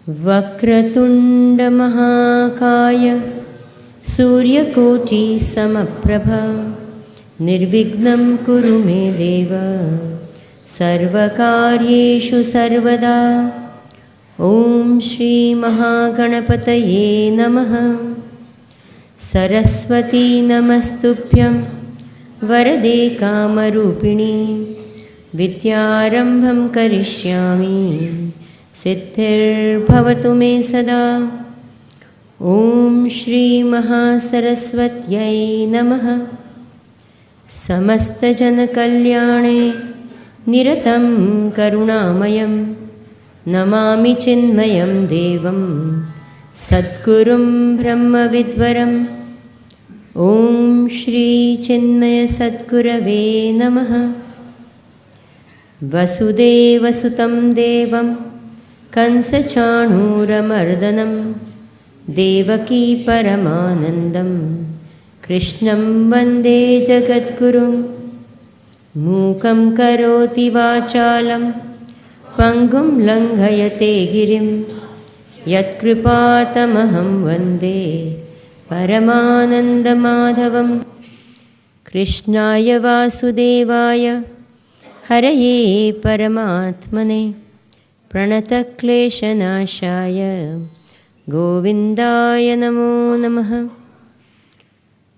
वक्रतुण्डमहाकाय सूर्यकोटिसमप्रभा निर्विघ्नं कुरु मे देव सर्वकार्येषु सर्वदा। ॐ श्रीमहागणपतये नमः। सरस्वती नमस्तुभ्यं वरदे कामरूपिणी विद्यारम्भं करिष्यामि सिद्धिर्भवतु मे सदा। ॐ श्रीमहासरस्वत्यै नमः। समस्तजनकल्याणे निरतं करुणामयं नमामि चिन्मयं देवं सद्गुरुं ब्रह्मविद्वरम्। ॐ श्रीचिन्मयसद्गुरवे नमः। वसुदेवसुतं देवं कंसचाणूरमर्दनं देवकी परमानन्दं कृष्णं वन्दे जगद्गुरुं। मूकं करोति वाचालं पङ्गुं लङ्घयते गिरिं यत्कृपातमहं वन्दे परमानन्दमाधवं। कृष्णाय वासुदेवाय हरये परमात्मने प्रणतक्लेशनाशाय गोविन्दाय नमो नमः।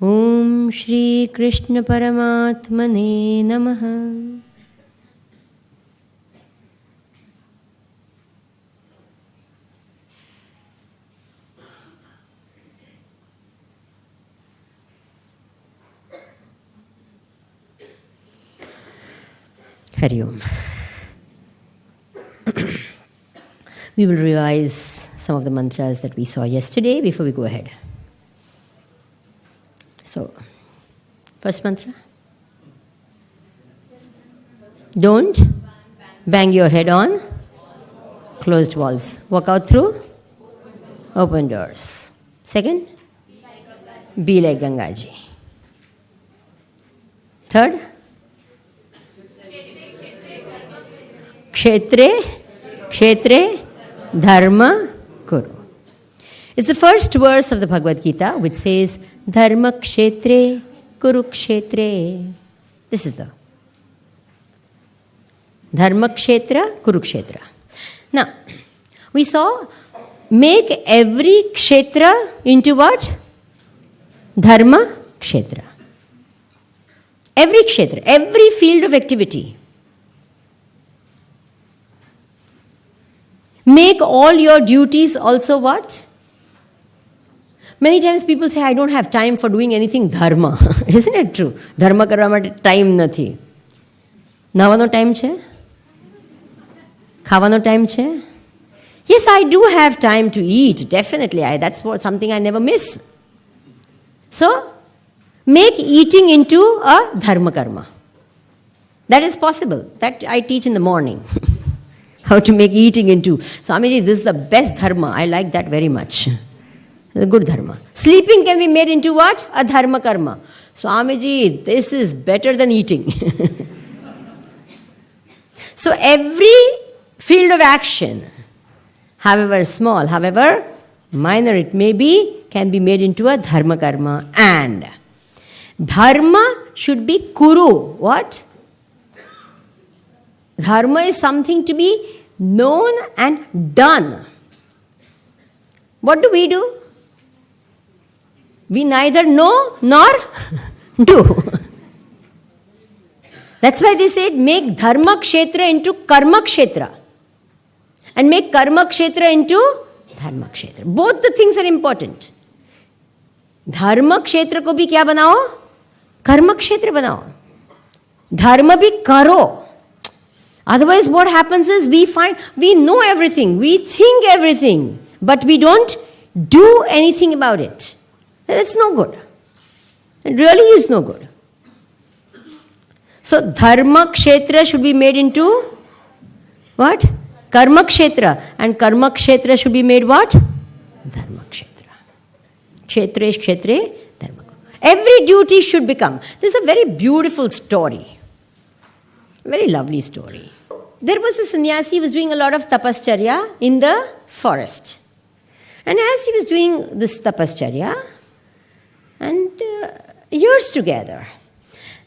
ॐ श्रीकृष्णपरमात्मने नमः। Hari Om. We will revise some of the mantras that we saw yesterday before we go ahead. So, first mantra. Don't bang your head on closed walls. Walk out through open doors. Second, be like Gangaji. Third, Kshetre Dharma Kuru. It's the first verse of the Bhagavad Gita which says Dharma Kshetre Kuru Kshetre. This is the Dharma Kshetra Kuru Kshetra. Now, we saw make every Kshetra into what? Dharma Kshetra. Every Kshetra, every field of activity. Make all your duties also what? Many times people say, I don't have time for doing anything dharma. Isn't it true? Dharma કરવા માટે time નથી. નાવાનો time છે? ખાવાનો time છે? Yes, I do have time to eat. Definitely. That's something I never miss. So, make eating into a dharma karma. That is possible. That I teach in the morning. How to make eating into. Swamiji, this is the best dharma. I like that very much. The good dharma. Sleeping can be made into what? A dharma karma. Swamiji, this is better than eating. So every field of action, however small, however minor it may be, can be made into a dharma karma. And dharma should be kuru. What? Dharma is something to be known and done. What do? We neither know nor do. That's why they said make dharma kshetra into karma kshetra and make karma kshetra into dharma kshetra. Both the things are important. Dharma kshetra ko bhi kya banao? Karma kshetra banao. Dharma bhi karo. Otherwise, what happens is we know everything, we think everything, but we don't do anything about it. That's no good. It really is no good. So, dharma kshetra should be made into what? Karma kshetra. And karma kshetra should be made what? Dharma kshetra. Kshetre, dharma. Every duty should become. This is a very beautiful story. Very lovely story. there was a sannyasi who was doing a lot of tapascharya in the forest. And as he was doing this tapascharya, and years together,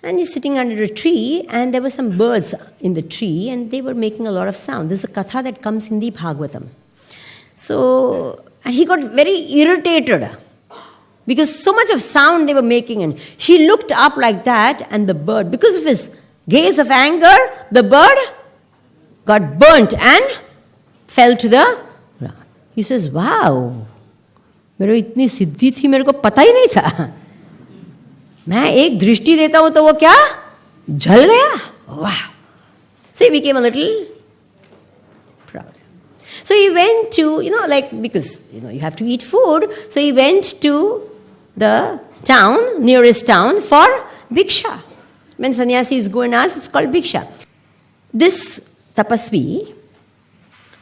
and he's sitting under a tree, and there were some birds in the tree, and they were making a lot of sound. This is a katha that comes in the Bhagavatam. So, and he got very irritated because so much of sound they were making, and he looked up like that, and the bird, because of his gaze of anger, the bird got burnt and fell to the ground. He says, wow, मेरे इतनी सिद्धि थी मेरे को पता ही नहीं था. मैं एक दृष्टि देता हूं तो वो क्या जल गया. Wow. So he became a little proud. So he went to, because you have to eat food, so he went to the town, nearest town, for bhiksha. When sannyasis go and ask, it's called bhiksha. This tapasvi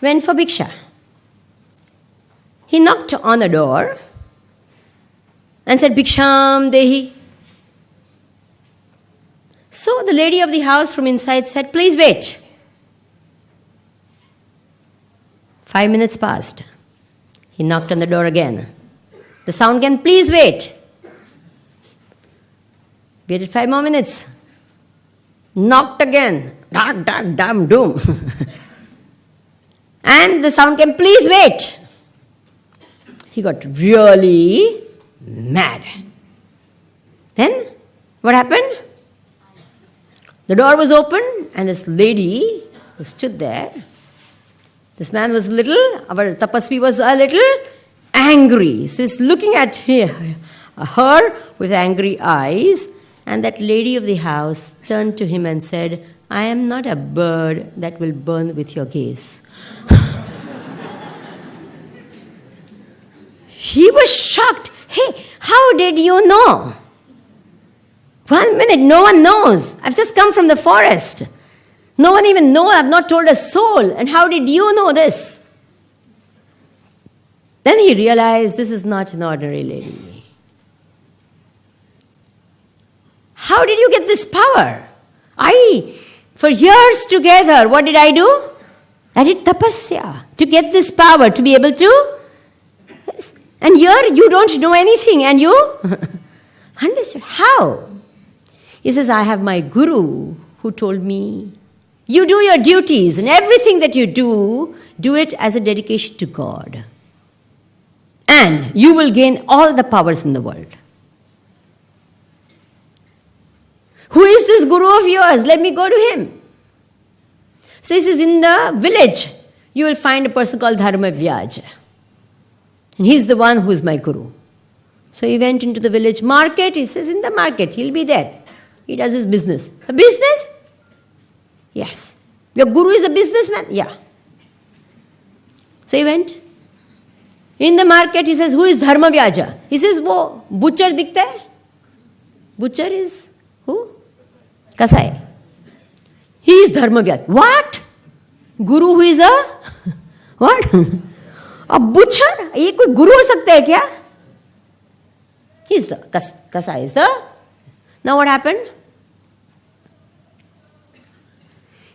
went for bhiksha. He knocked on a door and said, Bhiksham Dehi. So the lady of the house from inside said, please wait. 5 minutes passed. He knocked on the door again. The sound again, please wait. Waited 5 more minutes. Knocked again. Dark, dark, dum, doom. And the sound came, please wait. He got really mad. Then, what happened? The door was open, and this lady who stood there, this man was our tapasvi was a little angry. So he's looking at her with angry eyes, and that lady of the house turned to him and said, I am not a bird that will burn with your gaze. He was shocked. Hey, how did you know? 1 minute, no one knows. I've just come from the forest. No one even knows. I've not told a soul. And how did you know this? Then he realized this is not an ordinary lady. How did you get this power? For years together, what did I do? I did tapasya to get this power, to be able to. And here you don't know anything, and you understood. How? He says, I have my guru who told me, you do your duties, and everything that you do it as a dedication to God. And you will gain all the powers in the world. Who is this guru of yours? Let me go to him. So he says, in the village, you will find a person called Dharmavyaj. And he's the one who is my guru. So he went into the village market. He says, in the market, he'll be there. He does his business. A business? Yes. Your guru is a businessman? Yeah. So he went. In the market, he says, who is Dharmavyaja? He says, wo butcher dikhta hai? Butcher is who? Kasai. He is Dharmavyaja. What? Guru who is a? What? A butcher? ये कोई गुरु हो सकता है क्या? He's the Kasai is the. Now what happened?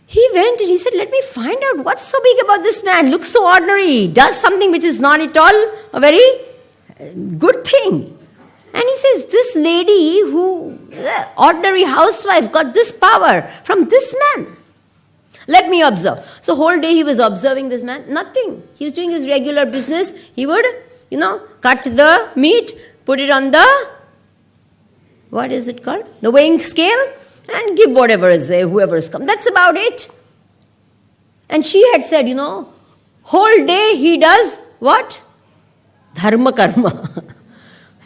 He went and he said, let me find out what's so big about this man. Looks so ordinary. Does something which is not at all a very good thing. And he says, this lady who, ordinary housewife, got this power from this man. Let me observe. So whole day he was observing this man. Nothing. He was doing his regular business. He would, cut the meat, put it on the, what is it called? The weighing scale, and give whatever is there, whoever has come. That's about it. And she had said, whole day he does what? Dharma karma.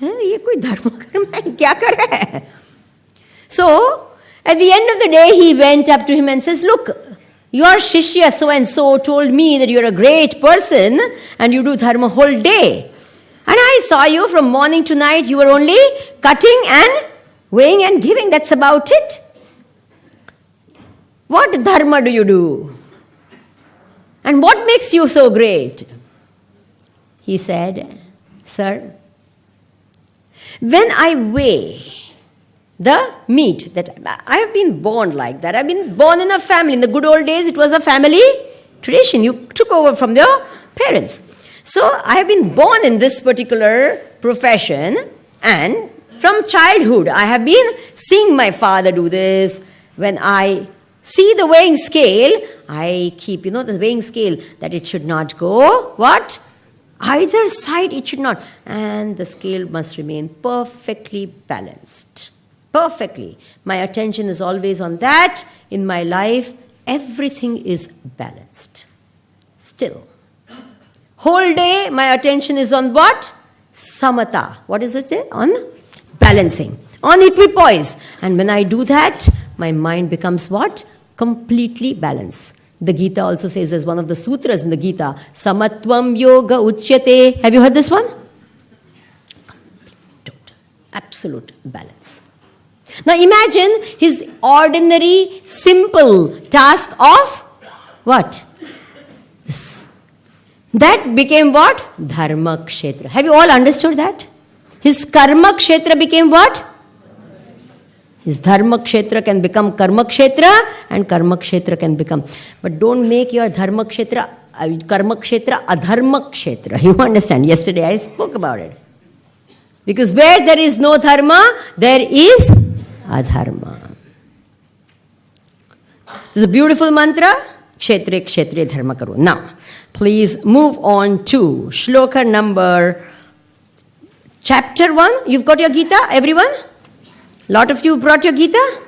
ये कोई धर्म कर्म है क्या कर रहा है? So at the end of the day he went up to him and says, look, your shishya so and so told me that you're a great person and you do dharma whole day. And I saw you from morning to night, you were only cutting and weighing and giving. That's about it. What dharma do you do? And what makes you so great? He said, sir, when I weigh the meat. That I have been born like that. I've been born in a family. In the good old days, it was a family tradition. You took over from your parents. So I have been born in this particular profession, and from childhood, I have been seeing my father do this. When I see the weighing scale, I keep, the weighing scale, that it should not go, what? Either side, it should not. And the scale must remain perfectly balanced. Perfectly. My attention is always on that. In my life, everything is balanced. Still. Whole day, my attention is on what? Samatha. What does it say? On balancing. On equipoise. And when I do that, my mind becomes what? Completely balanced. The Gita also says, as one of the sutras in the Gita, Samatvam Yoga Uchyate. Have you heard this one? Total, absolute balance. Now imagine his ordinary, simple task of what? This. That became what? Dharma Kshetra. Have you all understood that? His Karma Kshetra became what? His Dharma Kshetra can become Karma Kshetra, and Karma Kshetra can become. But don't make your Dharma Kshetra, Karma Kshetra, Adharma Kshetra. You understand? Yesterday I spoke about it. Because where there is no Dharma, there is Adharma. This is a beautiful mantra. Kshetre Kshetre Dharma Karo. Now, please move on to Shloka number chapter 1. You've got your Gita, everyone? A lot of you brought your Gita?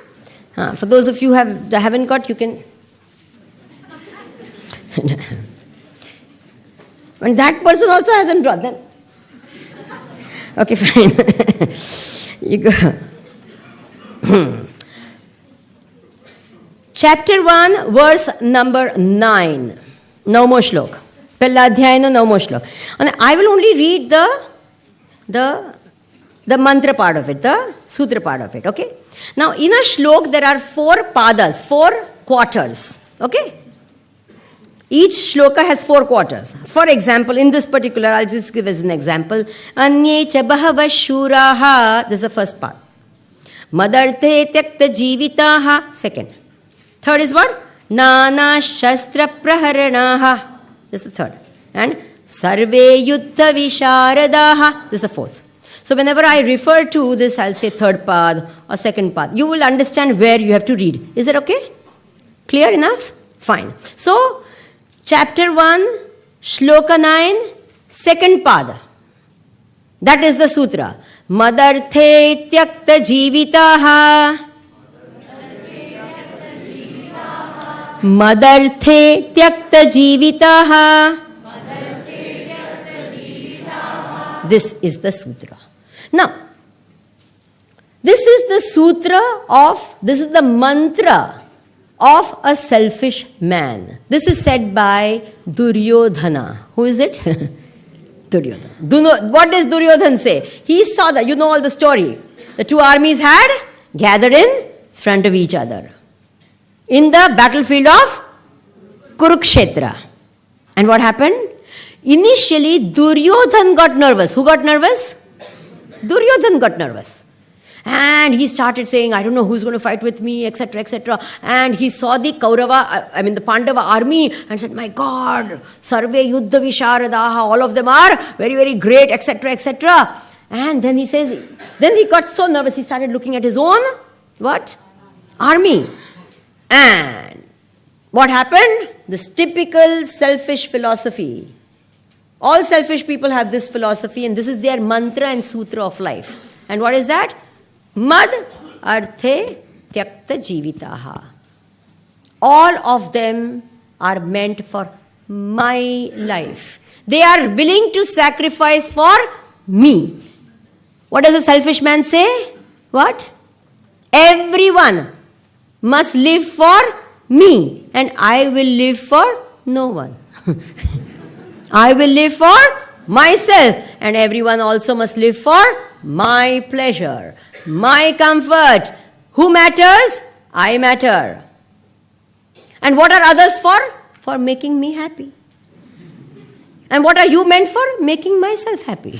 For those of you who haven't got, you can. And that person also hasn't brought them. Okay, fine. You go. Chapter 1, verse number 9. Navmo shlok. Pehla adhyay no navmo shlok. And I will only read the mantra part of it, the sutra part of it, okay? Now, in a shlok, there are 4 padas, 4 quarters, okay? Each shloka has 4 quarters. For example, in this particular, I'll just give as an example. Anye cha bahava shuraha, this is the first part. Madarte tyakta jivitaha, second. Third is what? Nana shastra praharanaha, this is the third. And sarve yuddha visharadaha, this is the fourth. So whenever I refer to this, I'll say third pad or second pad. You will understand where you have to read. Is it okay? Clear enough? Fine. So, chapter 1, shloka 9, second pad. That is the sutra. Madarte tyakta jivitaha. Madarte tyakta jivitaha. This is the sutra. Now, this is the the mantra of a selfish man. This is said by Duryodhana. Who is it? Duryodhana. What does Duryodhana say? He saw that, you know all the story. The 2 armies had gathered in front of each other in the battlefield of Kurukshetra. And what happened? Initially, Duryodhana got nervous. Who got nervous? Duryodhana got nervous. And he started saying, I don't know who's going to fight with me, etc., etc. And he saw the the Pandava army and said, my God, Sarve Yuddha Visharadaha, all of them are very, very great, etc., etc. And then he says, then he got so nervous, he started looking at his own, what? Army. And what happened? This typical selfish philosophy. All selfish people have this philosophy, and this is their mantra and sutra of life. And what is that? Mad arthe tyakta jivitaha. All of them are meant for my life. They are willing to sacrifice for me. What does a selfish man say? What? Everyone must live for me, and I will live for no one. I will live for myself, and everyone also must live for my pleasure, my comfort. Who matters? I matter. And what are others for? For making me happy. And what are you meant for? Making myself happy.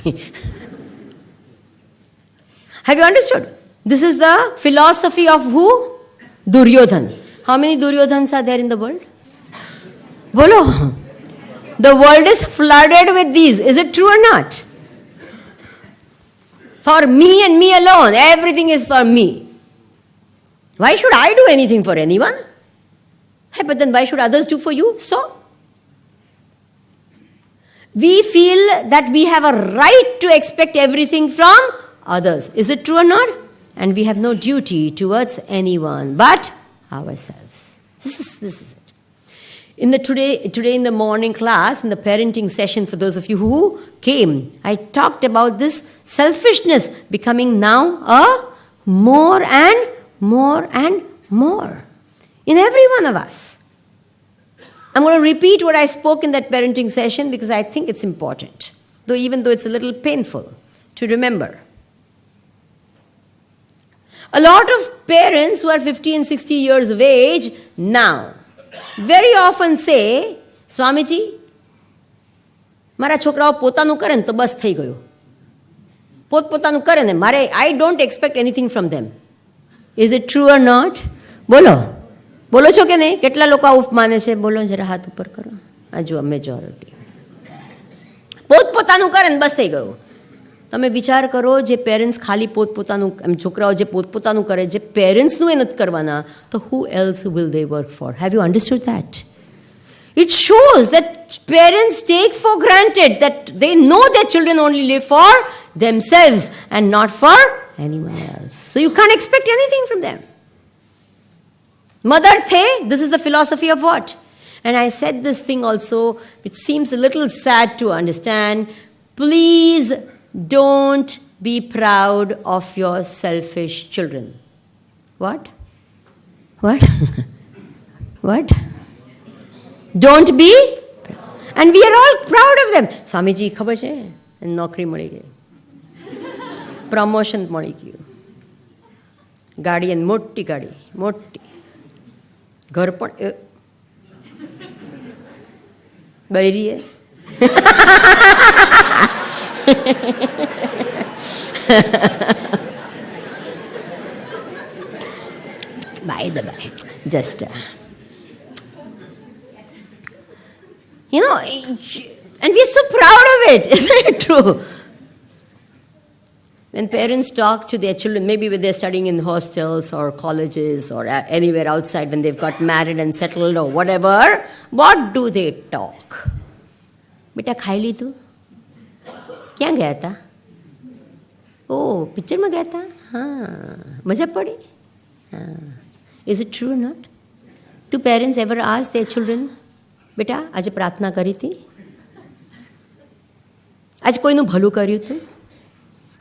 Have you understood? This is the philosophy of who? Duryodhan. How many Duryodhans are there in the world? Bolo. The world is flooded with these. Is it true or not? For me and me alone. Everything is for me. Why should I do anything for anyone? Hey, but then why should others do for you? So? We feel that we have a right to expect everything from others. Is it true or not? And we have no duty towards anyone but ourselves. This is it. Today in the morning class, in the parenting session, for those of you who came, I talked about this selfishness becoming now a more and more and more in every one of us. I'm going to repeat what I spoke in that parenting session because I think it's important, even though it's a little painful to remember. A lot of parents who are 50 and 60 years of age now very often say, Swamiji, મારા છોકરાઓ પોતાનું કરે ને તો બસ થઈ ગયું. પોતાનું કરે ને મારે I don't expect anything from them. Is it true or not? બોલો છો કે નહીં? કેટલા લોકો આવું માને છે? બોલો જરા હાથ ઉપર કરો. આ જો મેજોરિટી. પોતાનું કરે ને બસ થઈ ગયું. તમે વિચાર કરો જે પેરેન્ટ્સ ખાલી પોતપોતાનું છોકરાઓ જે પોતપોતાનું કરે જે પેરેન્ટ્સનું એ નથી કરવાના તો who else will they work for? Have you understood that? It shows that parents take for granted that they know their children only live for themselves and not for anyone else. So you can't expect anything from them. Mother the, this is the philosophy of what? And I said this thing also, which seems a little sad to understand. Please don't be proud of your selfish children. What? What? Don't be. And we are all proud of them. Swamiji, ખબર છે? નોકરી મળી ગઈ. Promotion મળી ગયું. ગાડી અને મોટી ગાડી. ઘર પણ બૈરીએ. By the way, just and we are so proud of it. Isn't it true? When parents talk to their children, maybe when they're studying in hostels or colleges or anywhere outside, when they've got married and settled or whatever, what do they talk? Beta ખાઈ લીધું? ક્યાં ગયા હતા? પિક્ચરમાં ગયા હતા? મજા પડી? Is it true or not? Do parents ever ask their children, બેટા આજે પ્રાર્થના કરી હતી? આજે કોઈનું ભલું કર્યું હતું?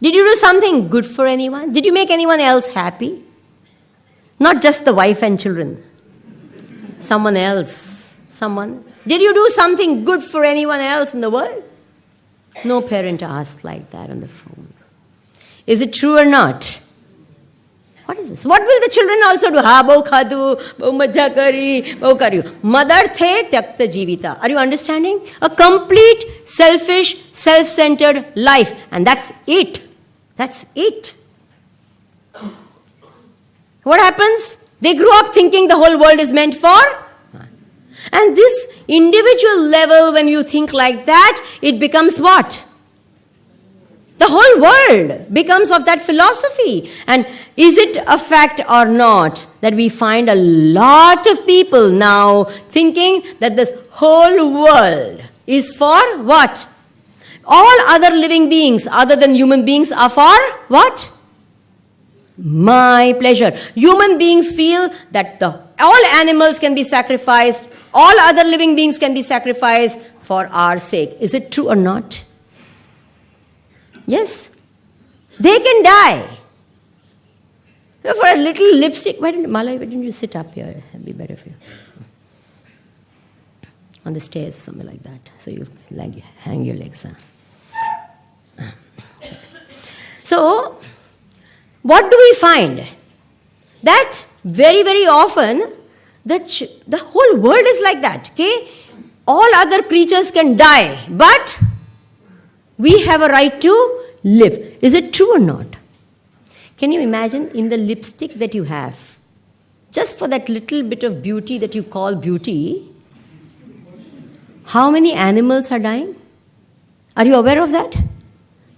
Did you do something good for anyone? Did you make anyone else happy? Not just the wife and children. Someone else. Did you do something good for anyone else in the world? No parent asks like that on the phone. Is it true or not? What is this? What will the children also do? બહુ ખાધું, બહુ મજા કરી, બહુ કર્યું. Mother the tyakta jivita. Are you understanding? A complete selfish, self-centered life. And that's it. That's it. What happens? They grew up thinking the whole world is meant for. And this individual level, when you think like that, it becomes what? The whole world becomes of that philosophy. And is it a fact or not that we find a lot of people now thinking that this whole world is for what? All other living beings other than human beings are for what? My pleasure. Human beings feel that all animals can be sacrificed, all other living beings can be sacrificed for our sake. Is it true or not? Yes. They can die. For a little lipstick. Malai, why didn't you sit up here? It'd be better for you. On the stairs, something like that. So you hang your legs. So, what do we find? That very, very often, the whole world is like that. Okay? All other creatures can die, but we have a right to live. Is it true or not? Can you imagine in the lipstick that you have, just for that little bit of beauty that you call beauty, how many animals are dying? Are you aware of that?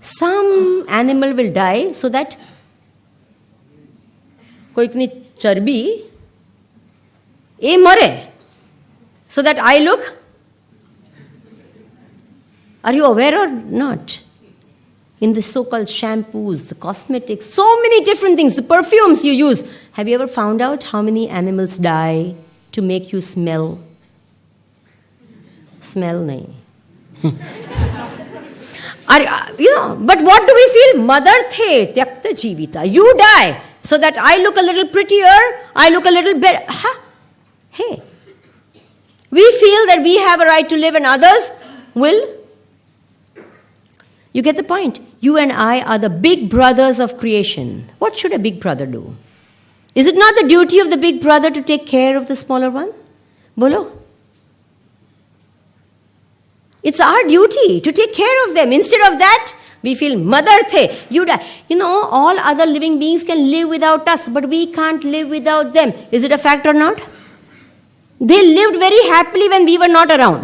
Some animal will die so that कोई इतनी चर्बी ये मरे so that I look. Are you aware or not? In the so-called shampoos, the cosmetics, so many different things, the perfumes you use. Have you ever found out how many animals die to make you smell? Smell nahi. But what do we feel? Mother the tyakta jivita. You die so that I look a little prettier, I look a little better. Hey, we feel that we have a right to live and others will. You get the point? You and I are the big brothers of creation. What should a big brother do? Is it not the duty of the big brother to take care of the smaller one? Bolo. It's our duty to take care of them. Instead of that, we feel, Mother the, you die. All other living beings can live without us, but we can't live without them. Is it a fact or not? They lived very happily when we were not around.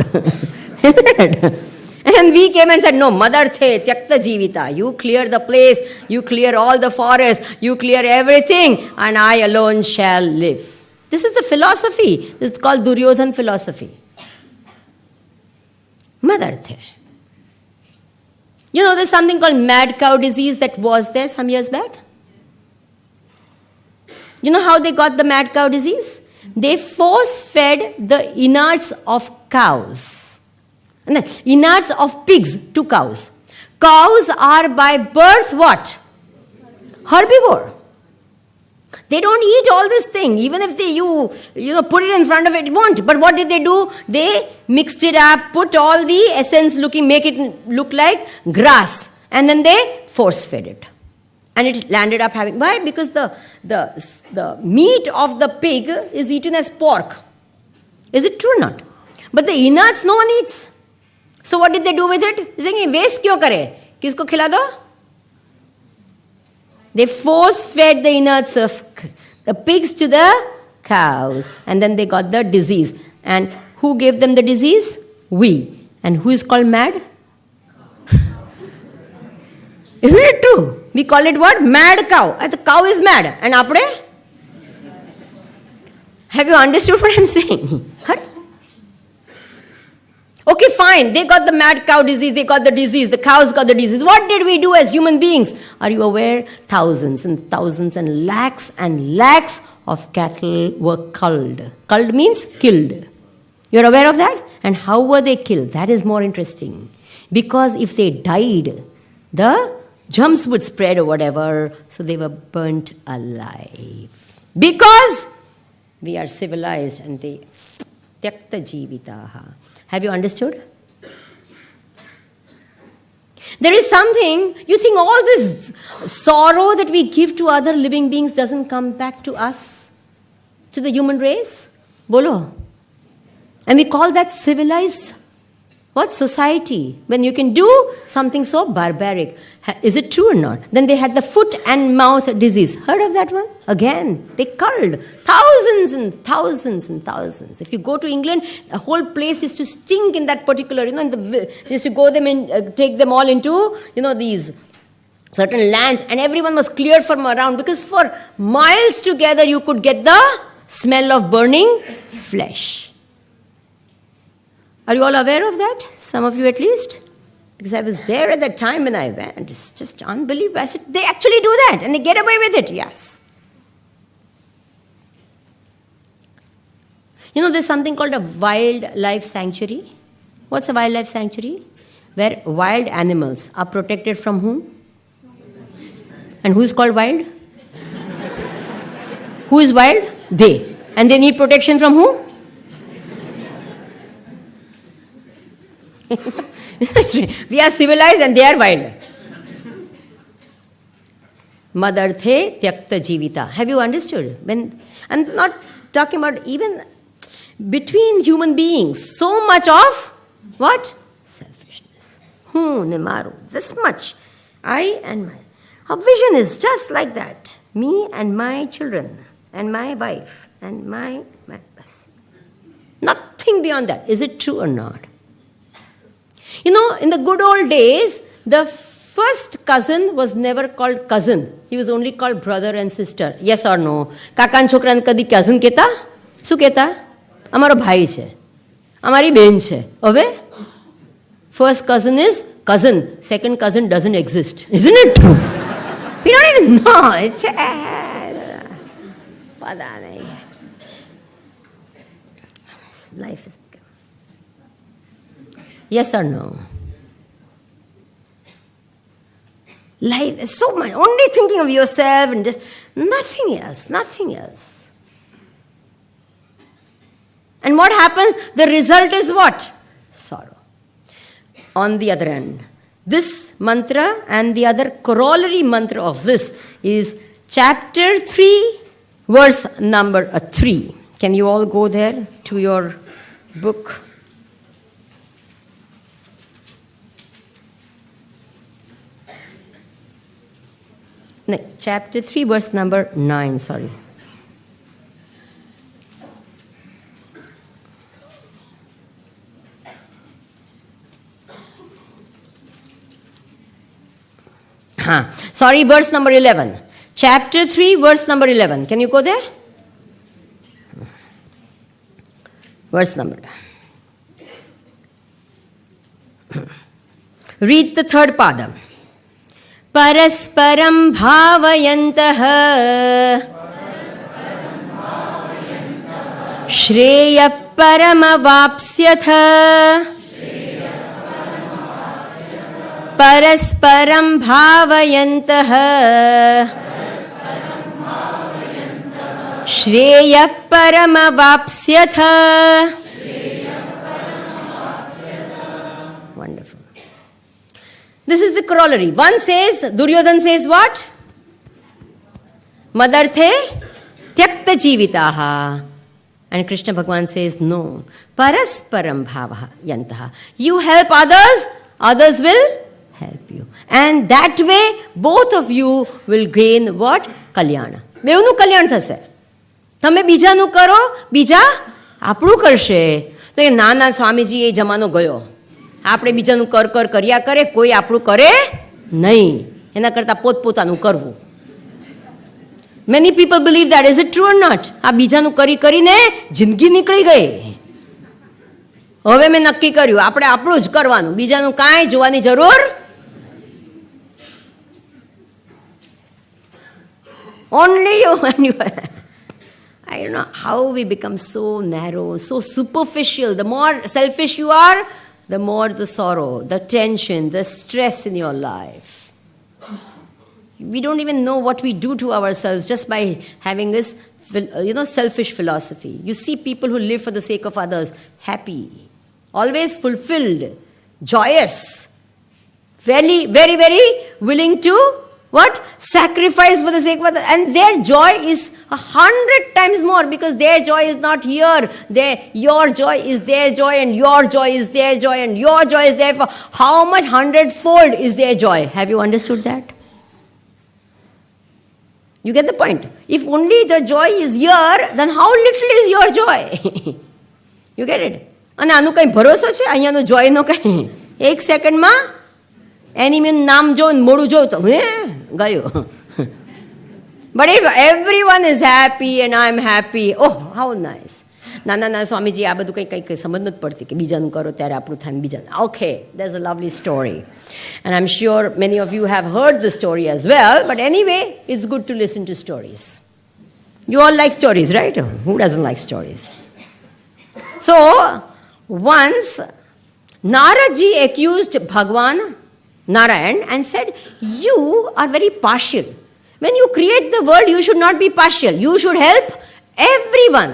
Isn't it? And we came and said, no, Mother the, tyakta jivita. You clear the place, you clear all the forest, you clear everything, and I alone shall live. This is the philosophy. This is called Duryodhan philosophy. Mother the. There's something called mad cow disease that was there some years back. You know how they got the mad cow disease? They force-fed the innards of cows. And the innards of pigs to cows. Cows are by birth what? Herbivore. They don't eat all this thing. Even if you put it in front of it, it won't. But what did they do? They mixed it up, put all the essence make it look like grass. And then they force-fed it. And it landed up having, why? Because the meat of the pig is eaten as pork. Is it true or not? But the innards no one eats. So what did they do with it? They're saying, waste क्यों करे? किसको खिला दो? They force-fed the innards of the pigs to the cows. And then they got the disease. And who gave them the disease? We. And who is called mad? Isn't it true? We call it what? Mad cow. The cow is mad. And apne? Have you understood what I'm saying? Okay, fine. They got the mad cow disease. They got the disease. The cows got the disease. What did we do as human beings? Are you aware? Thousands and thousands and lakhs of cattle were culled. Culled means killed. You're aware of that? And how were they killed? That is more interesting. Because if they died, the germs would spread or whatever. So they were burnt alive. Because we are civilized and they tyakta jivitaha. Have you understood? There is something, you think all this sorrow that we give to other living beings doesn't come back to us, to the human race? Bolo. And we call that civilized, society? When you can do something so barbaric. Is it true or not? Then they had the foot and mouth disease. Heard of that one? Again, they culled thousands and thousands and thousands. If you go to England, the whole place used to stink in that particular, they used to go them and take them all into, these certain lands, and everyone was cleared from around because for miles together you could get the smell of burning flesh. Are you all aware of that? Some of you at least? Because I was there at that time when I went. It's just unbelievable. I said, they actually do that and they get away with it. Yes. There's something called a wildlife sanctuary. What's a wildlife sanctuary? Where wild animals are protected from whom? And who's called wild? Who is wild? They. And they need protection from who? We are civilized and they are wild. Mother the tyakta jivita. Have you understood? I'm not talking about even between human beings. So much of what? Selfishness. Nemaru. This much. I and my. Our vision is just like that. Me and my children and my wife and my nothing beyond that. Is it true or not? You know, in the good old days, the first cousin was never called cousin. He was only called brother and sister. Yes or no? કાકાના છોકરાને કદી cousin કહેતા? શું કહેતા? અમારો ભાઈ છે. અમારી બેન છે. હવે first cousin is cousin. Second cousin doesn't exist. Isn't it true? We don't even know. पता नहीं. Life is. Yes or no? Life is so much. Only thinking of yourself and just nothing else. Nothing else. And what happens? The result is what? Sorrow. On the other end, this mantra and the other corollary mantra of this is chapter 3, verse number 3. Can you all go there to your book? No, chapter 3, verse number 9, sorry. Sorry, verse number 11. Chapter 3, verse number 11. Can you go there? Verse number. Read the third pada. परस्परं भावयन्तः श्रेयः परमवाप्स्यथ परस्परं भावयन्तः श्रेयः परमवाप्स्यथ. Wonderful. This is the corollary. One says, Duryodhan says what? Madarthe tyakta jivitaha. And Krishna Bhagavan says, no. Parasparam bhava yantaha. You help others, others will help you. And that way, both of you will gain what? Kalyana. બેવનું કલ્યાણ થશે. તમે બીજાનું કરો, બીજા આપણું કરશે. તો એ ના સ્વામીજી એ જમાનો ગયો. આપણે બીજાનું કર કર્યા કરે, કોઈ આપણું કરે નહીં. એના કરતાં પોતપોતાનું કરવું. Many people believe that. Is it true or not? આ બીજાનું કરી કરીને જિંદગી નીકળી ગઈ. હવે મેં નક્કી કર્યું આપણે આપણું જ કરવાનું, બીજાનું કાંઈ જોવાની જરૂર. Only you and you. I don't know how we become so narrow, so superficial. The more selfish you are, the more the sorrow, the tension, the stress in your life. We don't even know what we do to ourselves just by having this, selfish philosophy. You see people who live for the sake of others, happy, always fulfilled, joyous, very, very, very willing to what? Sacrifice for the sake of others. And their joy is 100 times more because their joy is not here. Your joy is their joy and your joy is their joy and your joy is there. For how much 100-fold is their joy? Have you understood that? You get the point? If only the joy is here, then how little is your joy? You get it? અને આનું કંઈ ભરોસો છે અહીંયાનો જોયનો કંઈ? એક સેકન્ડમાં એનિમીનું નામ જો મોડું જોઉં તો ગયો. But if everyone is happy and I'm happy, oh, how nice. ના સ્વામીજી આ બધું કંઈ સમજ નથી પડતી કે બીજાનું કરો ત્યારે આપણું થાય બીજાનું. Okay, there's a lovely story. And I'm sure many of you have heard the story as well. But anyway, it's good to listen to stories. You all like stories, right? Who doesn't like stories? So, once Naradji accused Bhagwan Narayan and said, you are very partial. When you create the world, you should not be partial. You should help everyone.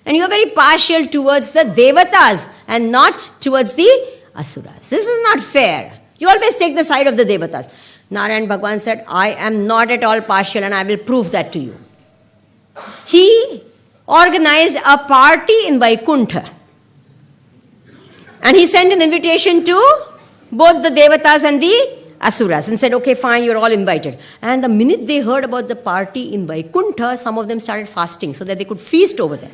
And you are very partial towards the devatas and not towards the asuras. This is not fair. You always take the side of the devatas. Narayan Bhagwan said, I am not at all partial and I will prove that to you. He organized a party in Vaikuntha. And he sent an invitation to both the devatas and the Asuras, and said, okay, fine, you're all invited. And the minute they heard about the party in Vaikuntha, some of them started fasting so that they could feast over there.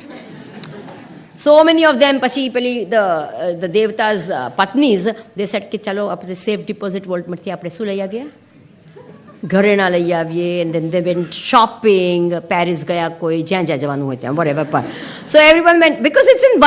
So many of them, the Devata's patnis, they said, कि चलो अपने safe deposit vault में आपने सु ले आविया, घरेना ले आविए, and then they went shopping, Paris गया कोई, जहाँ जवान हुए थे, whatever. So everyone went, because it's in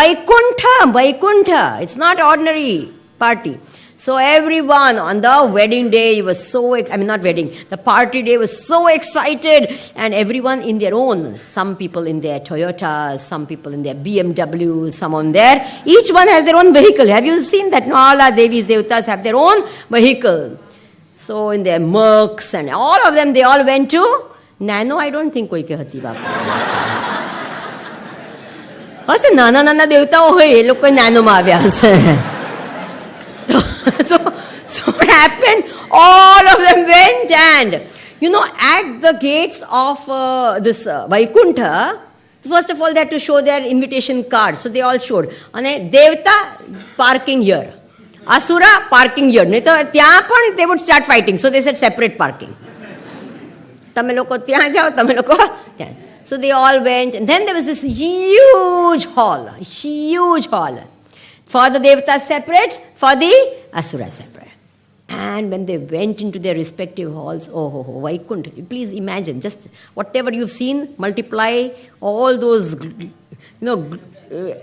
Vaikuntha, it's not ordinary party. So everyone on the wedding day was the party day was so excited, and everyone in their own, some people in their Toyotas, some people in their BMWs, some on there, each one has their own vehicle. Have you seen that? No, all our Devis, Devatas have their own vehicle. So in their Mercs and all of them, they all went to Nano. I don't think koi ke hati bapa. Ase nana devta hoye, ye log koi Nano ma aavya ase. So what happened? All of them went, and at the gates of this Vaikuntha, first of all they had to show their invitation card. So they all showed. And Devata parking here, Asura parking here. They would start fighting. So they said separate parking. So they all went, and then there was this huge hall. For the Devatas separate, for the Asuras separate. And when they went into their respective halls, Vaikuntha, please imagine, just whatever you've seen, multiply all those,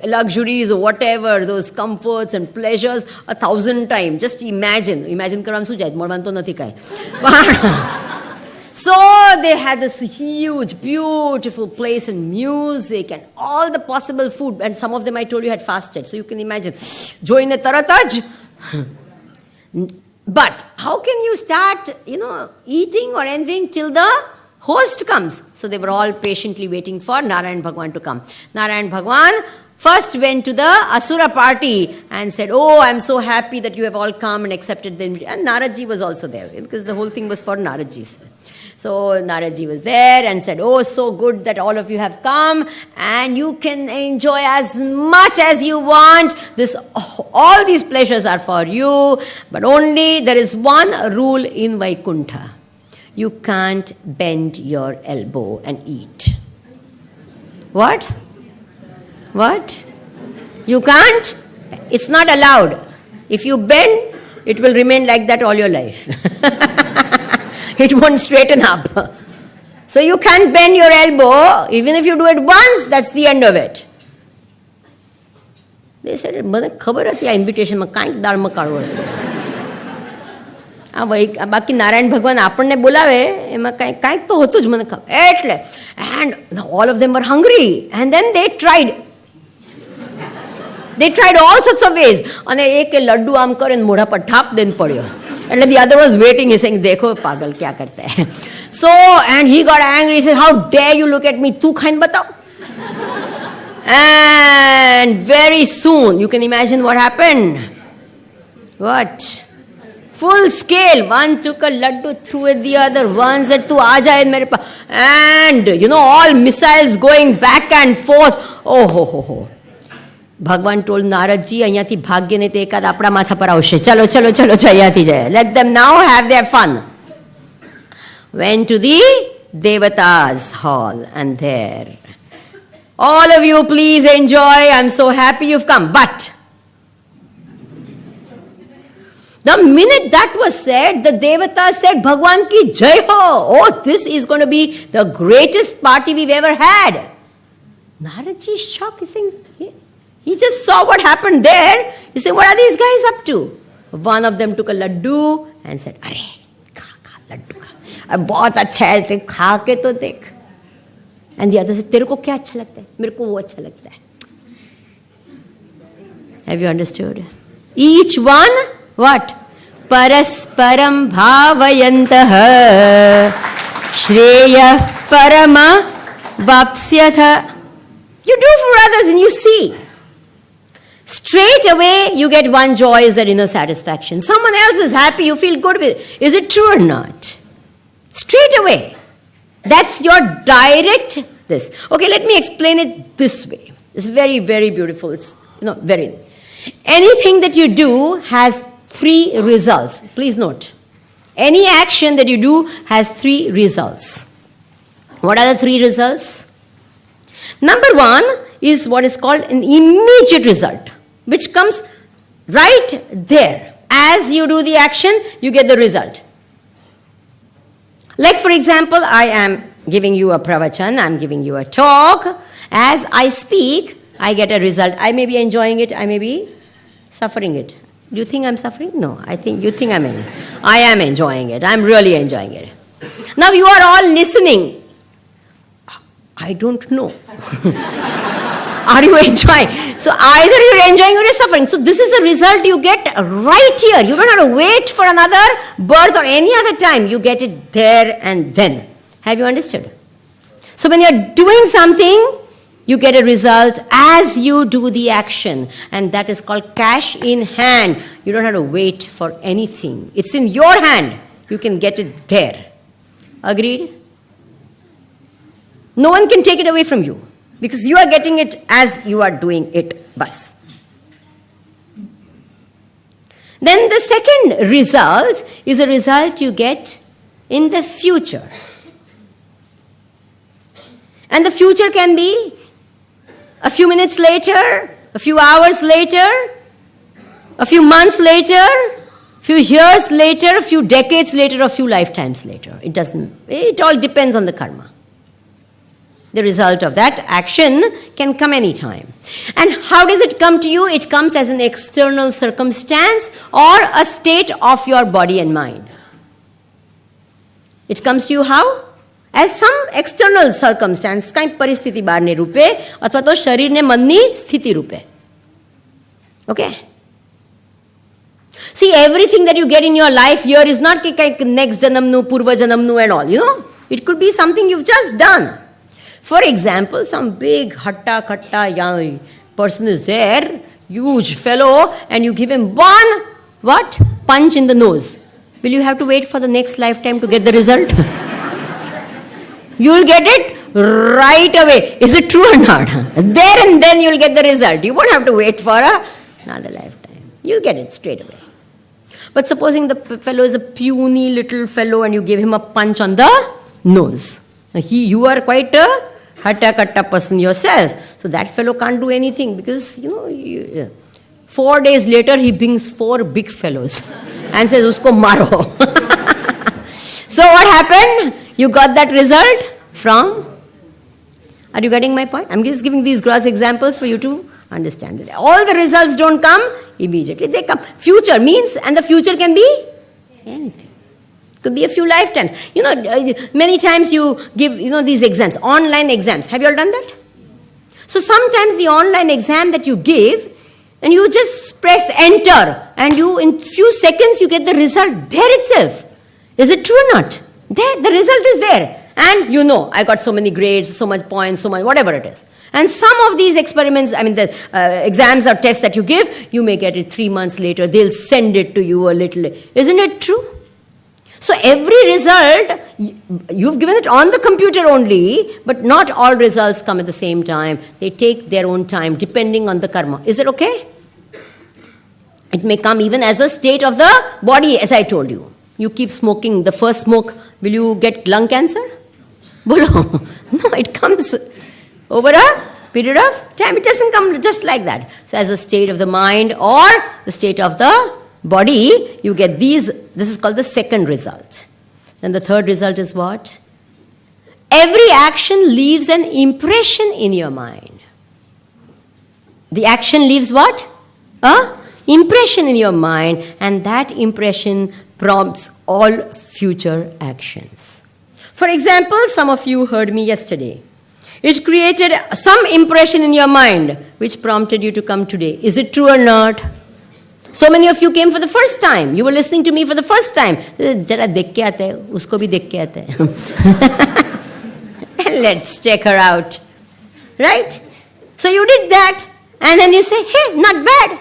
luxuries or whatever, those comforts and pleasures 1,000 times. Just imagine. Imagine karam sujait, morban to nathi kai. So they had this huge, beautiful place and music and all the possible food. And some of them, I told you, had fasted. So you can imagine. Join a tarataj. But how can you start, eating or anything till the host comes? So they were all patiently waiting for Narayan Bhagwan to come. Narayan Bhagwan first went to the Asura party and said, oh, I'm so happy that you have all come and accepted the invitation. And Naradji was also there because the whole thing was for Naradji's. So Naradji was there and said, oh, so good that all of you have come, and you can enjoy as much as you want. All these pleasures are for you, but only there is one rule in Vaikuntha. You can't bend your elbow and eat. What? You can't? It's not allowed. If you bend, it will remain like that all your life. It won't straighten up. So you can't bend your elbow. Even if you do it once, that's the end of it. They said, મને ખબર હતી આ ઇન્વિટેશનમાં કાંઈક દાળમાં કાઢવો હતો. બાકી નારાયણ ભગવાન આપણને બોલાવે એમાં કાંઈક તો હતું જ મને ખબર એટલે. And all of them were hungry, and then they tried all sorts of ways. અને એક લડ્ડુ આમ કરે ને મોઢા પર ઠાપ દઈને પડ્યો. And the other was waiting, he's saying, देखो पागल क्या करता है. So, and he got angry, he said, how dare you look at me, तू खाइन बताओ. And very soon, you can imagine what happened. What? Full scale. One took a laddu, threw at the other. One said, tu aa jaye mere paas. And, all missiles going back and forth. Oh. Bhagwan told Naradji, અહીંયાથી ભાગ્ય ને તે એકાદ આપણા માથા પર આવશે. ચલો અહીંયાથી જાય. Let them now have their fun. Went to the Devata's hall, and there, all of you please enjoy. I'm so happy you've come. But the minute that was said, the Devatas said, Bhagwan ki jai ho. Oh, this is going to be the greatest party we've ever had. Naradji is shocked. He's saying, he just saw what happened there. He said, what are these guys up to? One of them took a laddu and said, Arey, kha, laddu kha. बहुत अच्छा है, खा के तो देख. And the other said, तेरे को क्या अच्छा लगता है? मेरे को वो अच्छा लगता है. Have you understood? Each one, what? परस्परं भावयन्तः श्रेयः परमवाप्स्यथ. You do for others and you see. Straight away, you get one joy, is that inner satisfaction. Someone else is happy, you feel good with it. Is it true or not? Straight away. That's your direct this. Okay, let me explain it this way. It's very, very beautiful. It's, very. Anything that you do has 3 results. Please note. Any action that you do has 3 results. What are the 3 results? Number 1 is what is called an immediate result, which comes right there. As you do the action, you get the result. Like for example, I am giving you a pravachan, I am giving you a talk. As I speak, I get a result. I may be enjoying it, I may be suffering it. Do you think I'm suffering? No, I think you think I am enjoying it. I'm really enjoying it. Now you are all listening. I don't know. Are you enjoying? So either you're enjoying or you're suffering. So this is the result you get right here. You don't have to wait for another birth or any other time. You get it there and then. Have you understood? So when you're doing something, you get a result as you do the action. And that is called cash in hand. You don't have to wait for anything. It's in your hand. You can get it there. Agreed? No one can take it away from you. Because you are getting it as you are doing it, bas. Then the second result is a result you get in the future. And the future can be a few minutes later, a few hours later, a few months later, a few years later, a few decades later, a few lifetimes later. It all depends on the karma. The result of that action can come anytime. And how does it come to you? It comes as an external circumstance or a state of your body and mind. It comes to you how? As some external circumstance, kind paristhiti barne rupe, athwa to sharir ne manni sthiti rupe. Okay? See, everything that you get in your life here is not like next janamnu, purva janamnu and all, you know. It could be something you've just done. For example, some big hatta young person is there, huge fellow, and you give him one, what? Punch in the nose. Will you have to wait for the next lifetime to get the result? You'll get it right away. Is it true or not? There and then you'll get the result. You won't have to wait for another lifetime. You'll get it straight away. But supposing the fellow is a puny little fellow and you give him a punch on the nose. Now you are quite a hatta person yourself. So that fellow can't do anything because, 4 days later he brings 4 big fellows and says, usko maro. So what happened? You got that result from? Are you getting my point? I'm just giving these gross examples for you to understand it. All the results don't come immediately. They come. Future means, and the future can be anything. Could be a few lifetimes. Many times you give, these exams, online exams. Have you all done that? So sometimes the online exam that you give, and you just press enter, and in few seconds you get the result there itself. Is it true or not? There, the result is there. And I got so many grades, so much points, so much, whatever it is. And some of these experiments, the exams or tests that you give, you may get it 3 months later. They'll send it to you a little. Isn't it true? So every result, you've given it on the computer only, but not all results come at the same time. They take their own time, depending on the karma. Is it okay? It may come even as a state of the body, as I told you. You keep smoking, the first smoke, will you get lung cancer? Bolo. No, it comes over a period of time. It doesn't come just like that. So as a state of the mind or the state of the body, you get these. This is called the second result. Then the third result is what? Every action leaves an impression in your mind. The action leaves what? Impression in your mind, and that impression prompts all future actions. For example, some of you heard me yesterday. It created some impression in your mind which prompted you to come today. Is it true or not? So many of you came for the first time. You were listening to me for the first time. Jara dekh ke aate hai, usko bhi dekh ke aate hai. Let's check her out. Right? So you did that. And then you say, hey, not bad.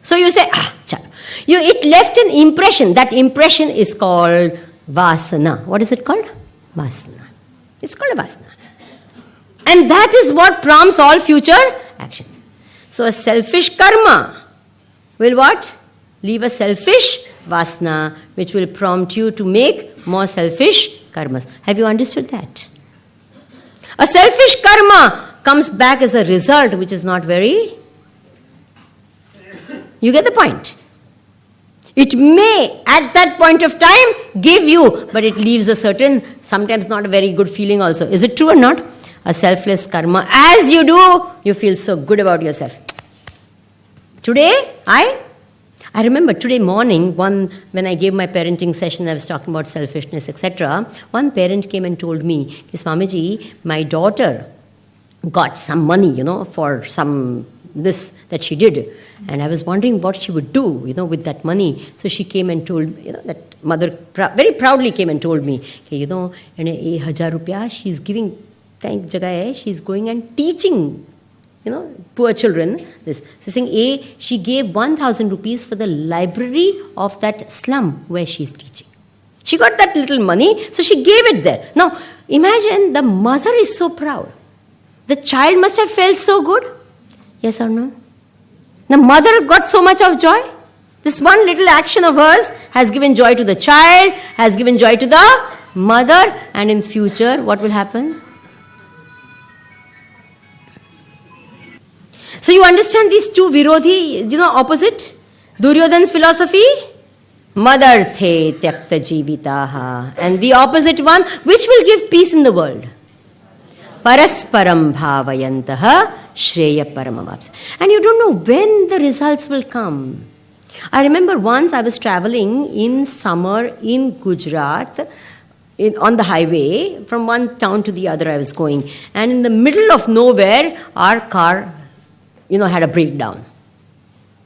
So you say, chalo. It left an impression. That impression is called vasana. What is it called? Vasana. It's called a vasana. And that is what prompts all future actions. So a selfish karma will what? Leave a selfish vasana, which will prompt you to make more selfish karmas. Have you understood that? A selfish karma comes back as a result which is not very... You get the point? It may, at that point of time, give you, but it leaves a certain, sometimes not a very good feeling also. Is it true or not? A selfless karma. As you do, you feel so good about yourself. Today, I remember today morning, when I gave my parenting session, I was talking about selfishness, etc. One parent came and told me, Swamiji, my daughter got some money, for some this that she did. And I was wondering what she would do, with that money. So she came and told, that mother very proudly came and told me, 1,000 rupees she's giving, thank Jagah, she's going and teaching, poor children. This. So saying, she gave 1,000 rupees for the library of that slum where she's teaching. She got that little money, so she gave it there. Now, imagine the mother is so proud. The child must have felt so good. Yes or no? The mother got so much of joy. This one little action of hers has given joy to the child, has given joy to the mother, and in future, what will happen? So you understand these two virodhi, opposite? Duryodhana's philosophy? Mother the tyakta jivitaha. And the opposite one, which will give peace in the world? Parasparam bhavayantaha shreya paramavapsa. And you don't know when the results will come. I remember once I was traveling in summer in Gujarat, on the highway, from one town to the other I was going. And in the middle of nowhere, our car, had a breakdown.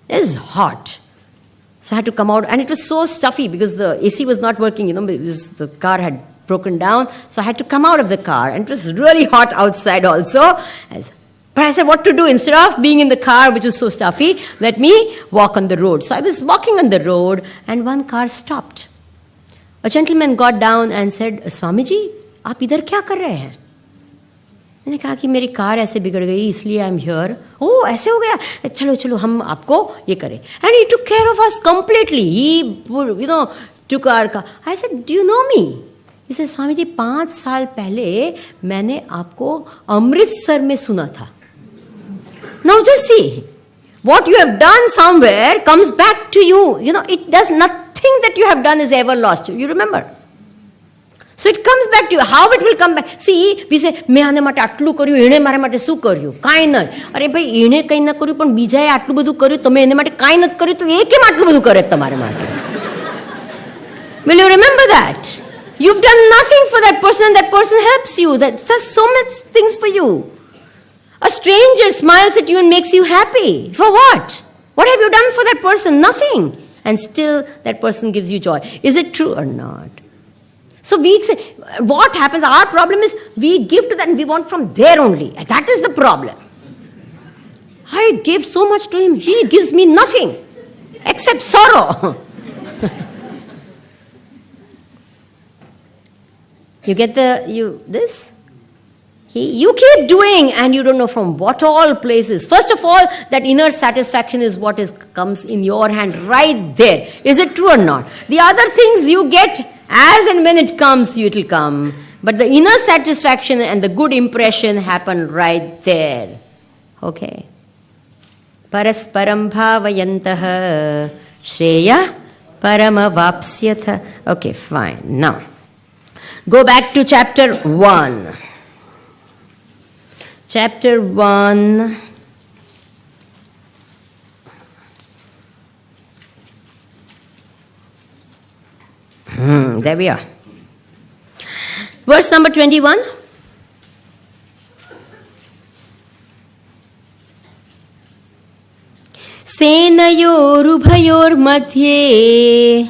It was hot. So I had to come out, and it was so stuffy because the AC was not working, because the car had broken down. So I had to come out of the car, and it was really hot outside also. But I said, what to do? Instead of being in the car, which was so stuffy, let me walk on the road. So I was walking on the road, and one car stopped. A gentleman got down and said, Swamiji, आप इधर क्या कर रहे हैं? मैंने कहा कि मेरी कार ऐसे बिगड़ गई, इसलिए आई एम हियर. ओह, ऐसे हो गया, चलो हम आपको ये करें. And he took care of us completely. He took our car. I said, do you know me? He said, Swami ji 5 साल पहले मैंने आपको अमृतसर में सुना था. Now just see, what you have done somewhere comes back to you. It does nothing that you have done is ever lost. You remember? So it comes back to you. How it will come back? See, we say, મેં આને માટે આટલું કર્યું, એણે મારા માટે શું કર્યું? કાંઈ નહીં. અરે ભાઈ, એણે કંઈ ન કર્યું, પણ બીજાએ આટલું બધું કર્યું, તમે એને માટે કાંઈ નથી કર્યું, તો એ કેમ આટલું બધું કરે તમારા માટે? Will you remember that? You've done nothing for that person, and that person helps you. That does so much things for you. A stranger smiles at you and makes you happy. For what? What have you done for that person? Nothing. And still that person gives you joy. Is it true or not? So we say, what happens? Our problem is we give to that and we want from there only. That is the problem. I give so much to him. He gives me nothing except sorrow. You get this? You keep doing and you don't know from what all places. First of all, that inner satisfaction is what comes in your hand right there. Is it true or not? The other things you get as and when it comes, it will come. But the inner satisfaction and the good impression happen right there. Okay. Parasparam bhavayantaha shreya paramavapsyatha. Okay, fine. Now, go back to chapter 1. Chapter 1. There we are. Verse number 21. Senayorubhayor madhye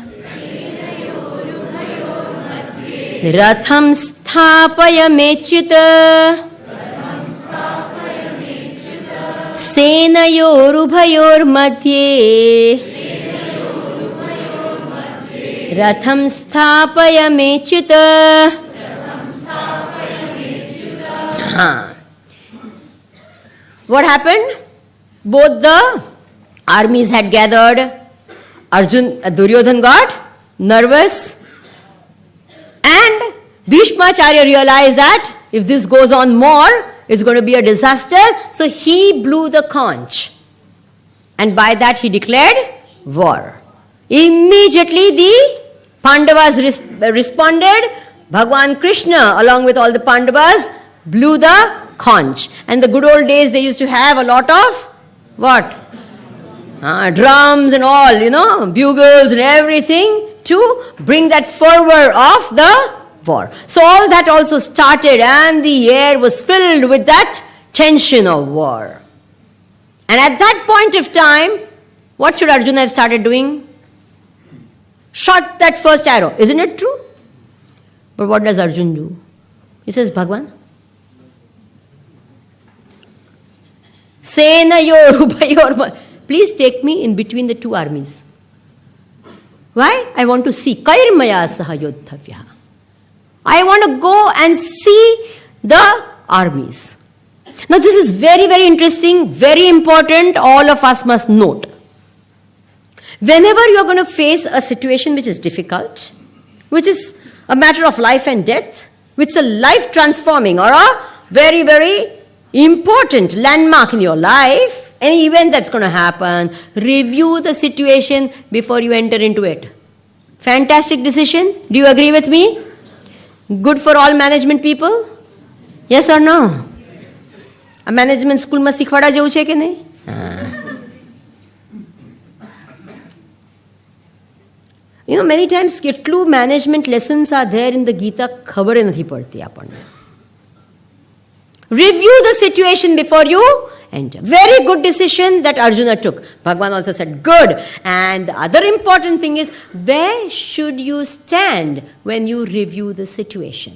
ratham sthapayamechyuta. Senayorubhayor madhye ratham sthapayamechyuta. What happened? Both the armies had gathered. Duryodhan got nervous, and Bhishmacharya realized that if this goes on more, it's going to be a disaster. So he blew the conch. And by that he declared war. Immediately the Pandavas responded. Bhagwan Krishna, along with all the Pandavas, blew the conch. And the good old days, they used to have a lot of what? Drums and all, bugles and everything to bring that fervor of the war. So all that also started, and the air was filled with that tension of war. And at that point of time, what should Arjuna have started doing? Shot that first arrow. Isn't it true? But what does Arjuna do? He says, Bhagwan, Senayor Upayor, please take me in between the two armies. Why? I want to see. Kairmaya saha yodhavya. I want to go and see the armies. Now this is very, very interesting, very important. All of us must note. Whenever you are going to face a situation which is difficult, which is a matter of life and death, which is a life transforming or a very, very important landmark in your life, any event that's going to happen, review the situation before you enter into it. Fantastic decision. Do you agree with me? Good for all management people? Yes or no? A management school માં શીખવાડા જેવું છે કે નહીં? Many times કેટલું management lessons are there in the Gita, ખબર નથી પડતી આપણને. Review the situation before you enter. Very good decision that Arjuna took. Bhagwan also said, good. And the other important thing is, where should you stand when you review the situation?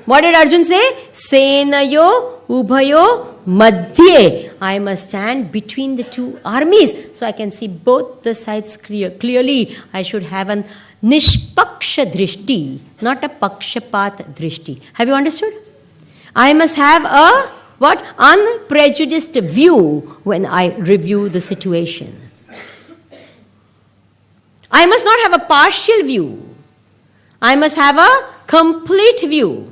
What did Arjuna say? Senayo ubhayo madhye. I must stand between the two armies so I can see both the sides clearly. I should have an nishpaksha drishti, not a pakshapat drishti. Have you understood? I must have a unprejudiced view when I review the situation. I must not have a partial view. I must have a complete view.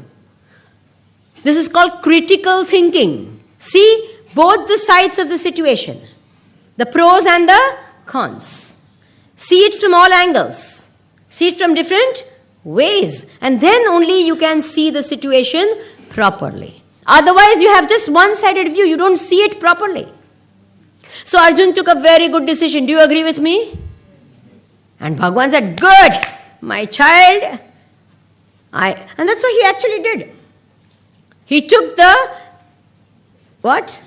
This is called critical thinking. See both the sides of the situation, the pros and the cons. See it from all angles. See it from different ways. And then only you can see the situation properly. Otherwise, you have just one-sided view. You don't see it properly. So Arjuna took a very good decision. Do you agree with me? And Bhagwan said, good, my child. And that's what he actually did. He took the, what?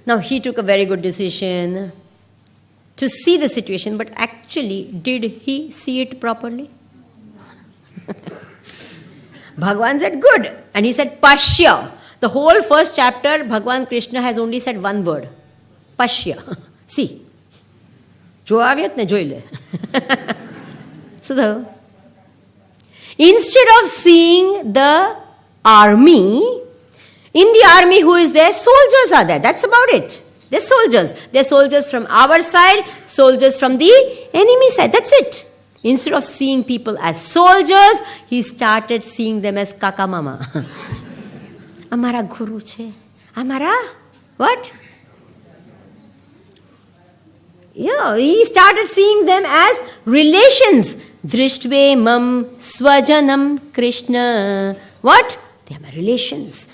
Now he took a very good decision to see the situation, but actually, did he see it properly? Bhagwan said, good. And he said, Pashya. The whole first chapter, Bhagwan Krishna has only said one word. Pashya. See. Jo avyat ne joile. So instead of seeing the army, in the army who is there? Soldiers are there. That's about it. They're soldiers. They're soldiers from our side, soldiers from the enemy side. That's it. Instead of seeing people as soldiers, he started seeing them as kaka mama. Amara guru che. Amara, what? He started seeing them as relations. Drishtve mam swajanam Krishna. What? They are my relations.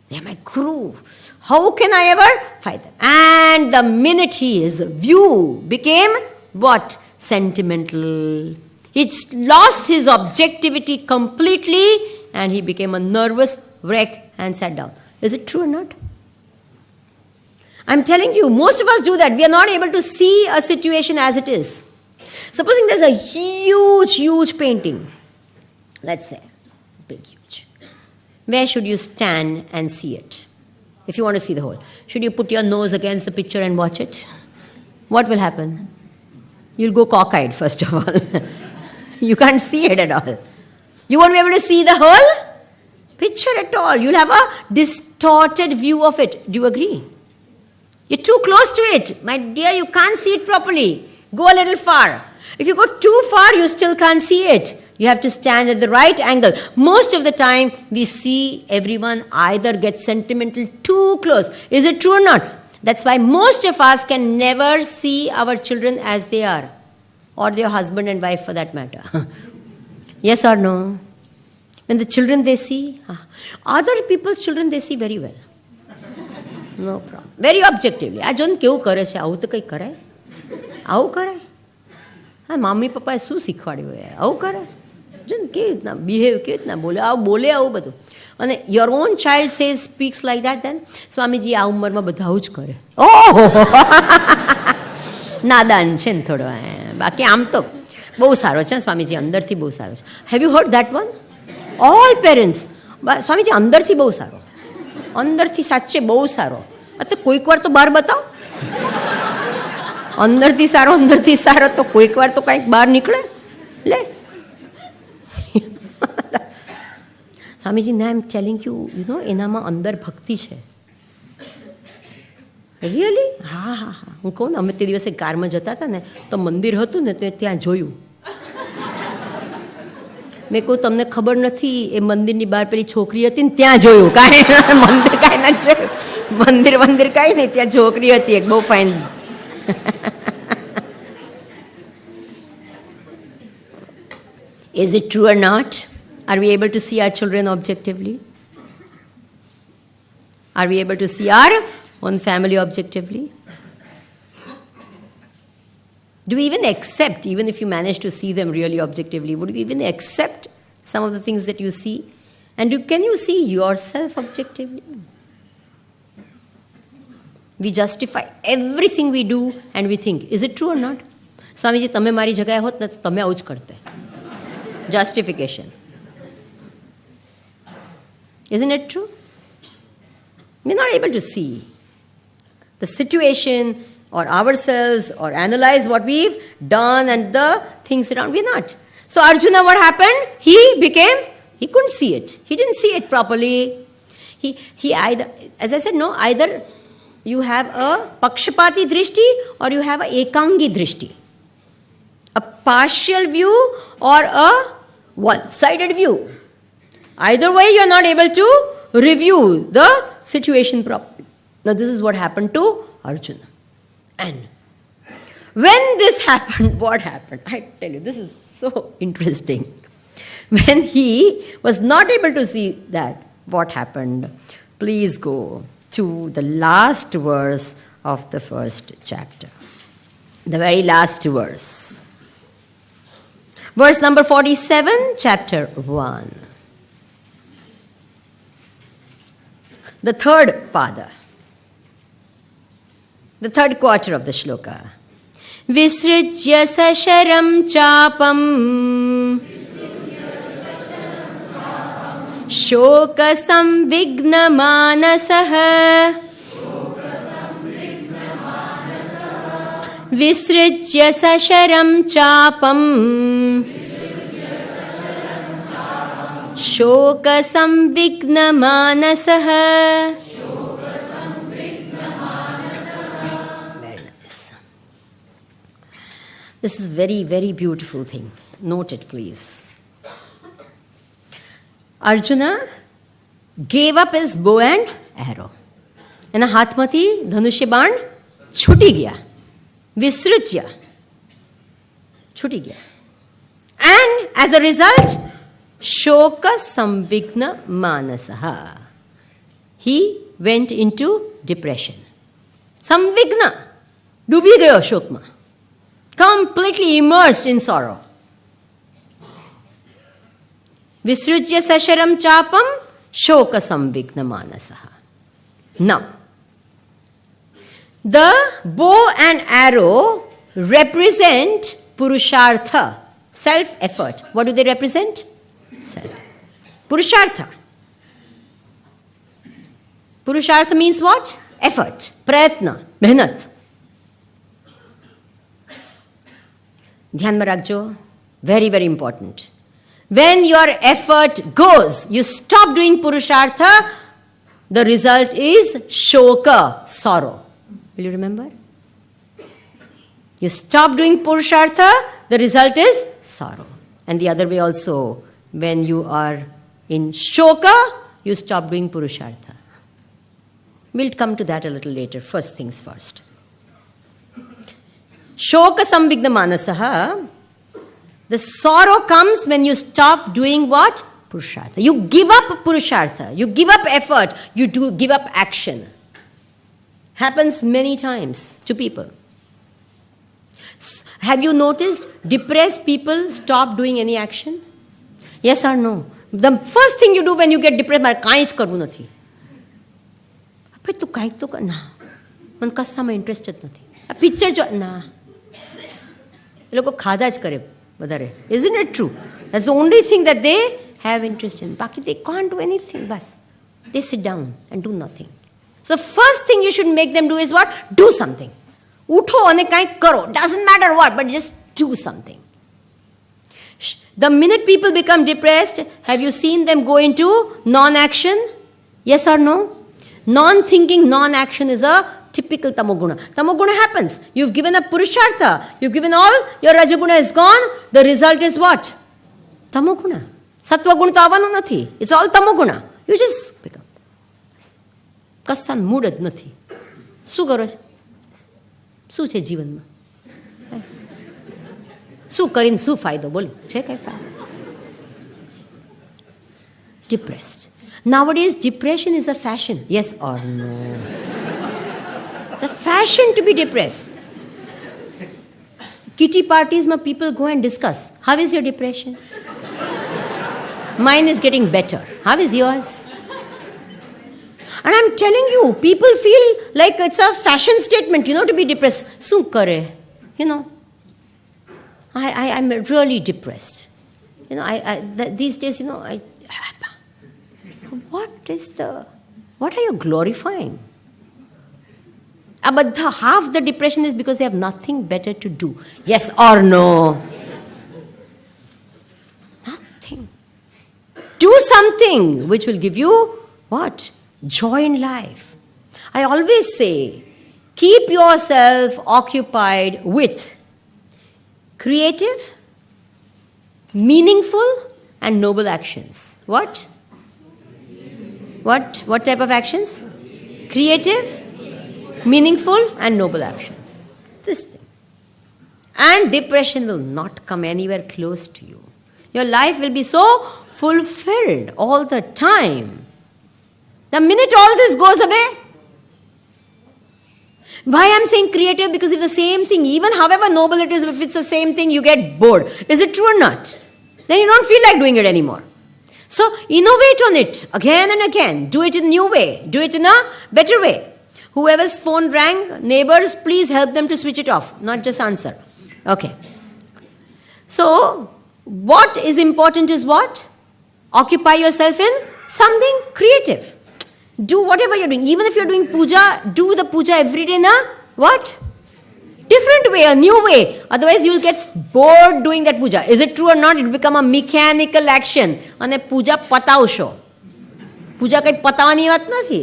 They are my guru. How can I ever fight them? And the minute his view became what? Sentimental. He lost his objectivity completely and he became a nervous wreck and sat down. Is it true or not? I'm telling you, most of us do that. We are not able to see a situation as it is. Supposing there's a huge, huge painting. Let's say, big, huge. Where should you stand and see it? If you want to see the whole. Should you put your nose against the picture and watch it? What will happen? You'll go cockeyed, first of all. You can't see it at all. You won't be able to see the whole picture at all. You'll have a distorted view of it. Do you agree? You're too close to it. My dear, you can't see it properly. Go a little far. If you go too far, you still can't see it. You have to stand at the right angle. Most of the time, we see everyone either get sentimental too close. Is it true or not? That's why most of us can never see our children as they are. Or their husband and wife for that matter. Yes or no? When the children they see, other people's children they see very well. No problem. Very objectively. આ John કેવું કરે છે, આવું તો કંઈ કરાય? આવું કરાય? હા, મમ્મી પપ્પાએ શું શીખવાડ્યું હોય? આવું કરે? જો કેવી રીતના બિહેવ, કેવી રીતના બોલે, આવું બોલે, આવું બધું. અને your own child says speaks like that, then Swamiji આ ઉંમરમાં બધા આવું જ કરે. ઓહો, નાદાન છે ને થોડો. બાકી આમ તો બહુ સારો છે સ્વામીજી, અંદરથી બહુ સારો છે. Have you heard that one? All parents, Swamiji અંદરથી બહુ સારો, અંદરથી સાચે બહુ સારો. તો કોઈક વાર તો બહાર બતાવો. અંદરથી સારો તો કોઈક વાર તો કંઈક બહાર નીકળે. લે સ્વામીજી, ના I am telling you, you know, એનામાં અંદર ભક્તિ છે. રિયલી? હા હા હા. હું કહું ને, અમે તે દિવસે કારમાં જતા હતા ને તો મંદિર હતું ને તો ત્યાં જોયું. મેં કહું તમને ખબર નથી, એ મંદિરની બહાર પેલી છોકરી હતી ને ત્યાં જોયું. કાંઈ મંદિર કાંઈ ના જોયું, મંદિર કાંઈ નહીં, ત્યાં છોકરી હતી એક બહુ fine. Is it true or not? Are we able to see our children objectively? Are we able to see our own family objectively? Do we even accept, even if you manage to see them really objectively, would you even accept some of the things that you see? And can you see yourself objectively? We justify everything we do and we think, is it true or not? Swamiji, તમે મારી જગ્યાએ હોત ને તો તમે આવું જ કરતે. Justification. Isn't it true? We're not able to see the situation or ourselves or analyze what we've done and the things around. We're not. So Arjuna, what happened? He couldn't see it. He didn't see it properly. He either, as I said, no, either you have a pakshapati drishti or you have a ekangi drishti. A partial view or a one-sided view. Either way, you're not able to review the situation properly. Now, this is what happened to Arjuna. And when this happened, what happened? I tell you, this is so interesting. When he was not able to see that, what happened? Please go to the last verse of the first chapter. The very last verse. Verse number 47, chapter 1. The third pada. The third quarter of the shloka. Visrijya sasharam chapam shoka samvigna manasah. Visrijya sasharam chapam shoka samvigna manasah. This is very, very beautiful thing. Note it, please. Arjuna gave up his bow and arrow. એના હાથમાંથી ધનુષ્ય બાણ છૂટી ગયા. વિસૃજ્ય. છૂટી ગયા. And as a result, shoka samvigna manasaha. He went into depression. Samvigna. ડૂબી ગયો શોકમાં. Completely immersed in sorrow. Visrujya sasharam chapam shoka samvigna manasaha. Now, the bow and arrow represent purushartha, self-effort. What do they represent? Self. Purushartha. Purushartha means what? Effort, prayatna, mehnat. ધ્યાનમાં રાખજો, very, very important. When your effort goes, you stop doing purushartha, the result is shoka, sorrow. Will you remember? You stop doing Purushartha, the result is sorrow. And the other way also, when you are in Shoka, you stop doing Purushartha. We'll come to that a little later. First things first. Shoka Sambigna Manasaha. The sorrow comes when you stop doing what? Purushartha. You give up Purushartha. You give up effort. You give up action. Happens many times to people. Have you noticed depressed people stop doing any action? Yes or no? The first thing you do when you get depressed, મારે કાંઈ જ કરવું નથી. ભાઈ તું કાંઈક તો કર. ના, મને કશામાં ઇન્ટરેસ્ટ જ નથી. આ પિક્ચર જો ના, એ લોકો ખાધા જ કરે વધારે. Isn't it true? That's the only thing that they have interest in. બાકી they can't do anything. Bus they sit down and do nothing. So the first thing you should make them do is what? Do something. ઉઠો અને કાંઈક કરો. Doesn't matter what, but just do something. The minute people become depressed, have you seen them go into non-action? Yes or no? Non-thinking, non-action is a typical tamoguna. Tamoguna happens. You've given up Purushartha. You've given all, your Rajaguna is gone. The result is what? Tamoguna. Sattva-guna to avano nathi. It's all tamoguna. You just pick up. Kassan mood જ નથી. શું કરો? શું છે જીવનમાં? શું કરીને શું ફાયદો? બોલો, છે કઈ ફાયદો? Depressed. Nowadays, depression is a fashion. Yes or no? It's a fashion to be depressed. Kitty parties, people go and discuss. How is your depression? Mine is getting better. How is yours? And I'm telling you, people feel like it's a fashion statement, to be depressed. Sun kare, I'm really depressed. These days, what are you glorifying? Half the depression is because they have nothing better to do. Yes or no? Nothing. Do something which will give you what? Joy in life. I always say, keep yourself occupied with creative, meaningful, and noble actions. What? What type of actions? Creative, meaningful, and noble actions. This thing. And depression will not come anywhere close to you. Your life will be so fulfilled all the time. The minute all this goes away, why I'm saying creative? Because if the same thing, even however noble it is, if it's the same thing, you get bored. Is it true or not? Then you don't feel like doing it anymore. So innovate on it again and again. Do it in a new way. Do it in a better way. Whoever's phone rang, neighbors, please help them to switch it off, not just answer. Okay. So what is important is what? Occupy yourself in something creative. Do whatever you're doing. Even if you're doing puja, do the puja every day in a what? Different way, a new way. Otherwise you'll get bored doing that puja. Is it true or not? It will become a mechanical action. And puja patavsho. Puja kai patavani વાત નથી.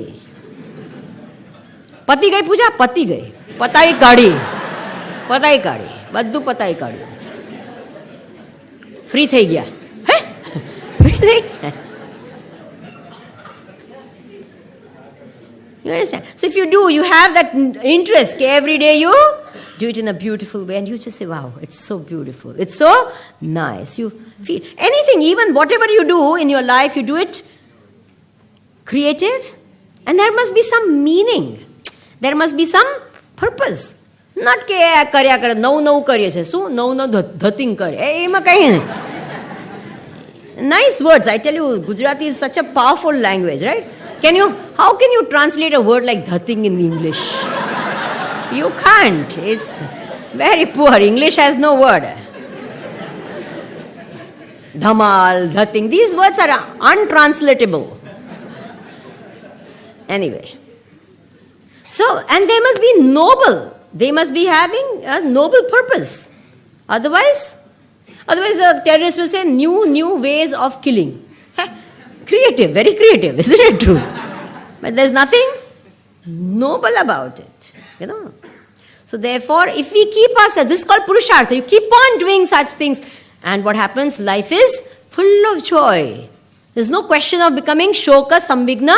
પતી ગઈ પૂજા, પતી ગઈ. પતાઈ કાઢી. બધું પતાઈ કાઢ્યું. Free થઈ ગયા. હે? ફ્રી થઈ? You understand? So if you do, you have that interest. Every day you do it in a beautiful way and you just say, wow, it's so beautiful. It's so nice. You feel anything, even whatever you do in your life, you do it creative. And there must be some meaning. There must be some purpose. Not કે કર્યા કરે નવું કરીએ છે. શું નવું ધતિંગ કરે એમાં કઈ નહીં. Nice words. I tell you, Gujarati is such a powerful language, right? How can you translate a word like dhating in English? You can't. It's very poor. English has no word. Dhamal, dhating. These words are untranslatable. Anyway. So, and they must be noble. They must be having a noble purpose. Otherwise the terrorists will say new ways of killing. Creative, very creative, isn't it true? But there's nothing noble about it. you know. So therefore, if we keep ourselves, this is called Purushartha, you keep on doing such things, and what happens? Life is full of joy. There's no question of becoming Shoka Sambigna.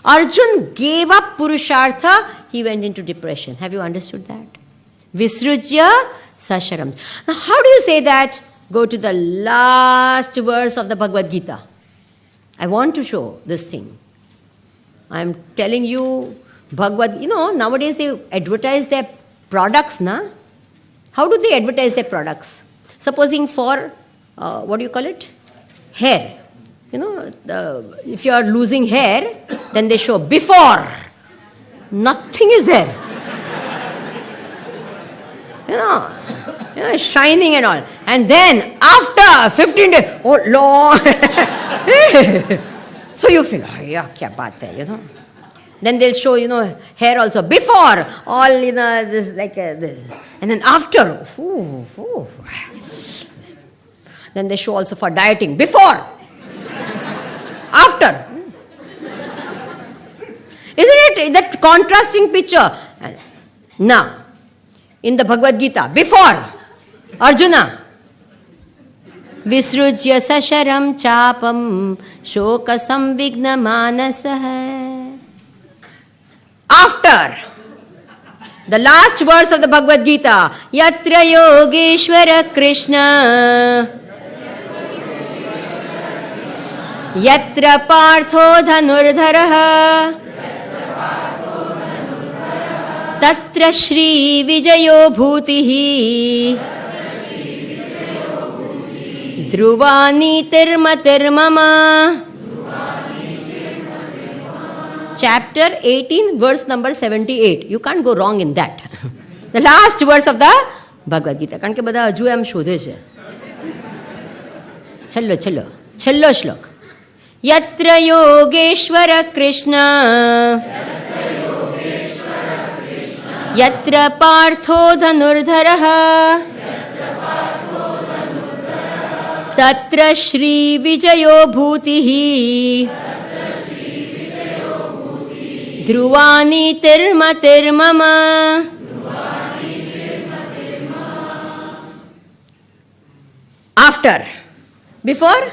Arjun gave up Purushartha, he went into depression. Have you understood that? Visrujya Sasharam. Now how do you say that? Go to the last verse of the Bhagavad Gita. I want to show this thing. I'm telling you, nowadays they advertise their products, na? How do they advertise their products? Supposing for, what do you call it? Hair. If you are losing hair, then they show before. Nothing is there. Shining and all. And then after 15 days, oh Lord. So you feel, yeah, kya baat hai, Then they'll show, hair also. Before, all, this like this. And then after, Then they show also for dieting. Before. After. Isn't it that contrasting picture? Now, in the Bhagavad Gita, before, Arjuna, Visrujya Sasharam Chapam Shoka Sambigna Manasah. After, the last verse of the Bhagavad Gita, Yatra Yogeshwara Krishna, Yatra Partho Dhanurdharaha, Tatra Shri Vijayo Bhutihi, Dhruvani Tirmatirmama. Chapter 18, verse number 78. You can't go wrong in that. The last verse of the Bhagavad Gita. કારણ કે બધા હજુ એમ શોધે છે. છેલ્લો શ્લોક. યત્ર યોગેશ્વર કૃષ્ણ યત્ર પાર્થો ધનુર્ધરઃ તત્ર Shri વિજયો ભૂતિઃ Dhruvani Tirmatirmama. After. Before?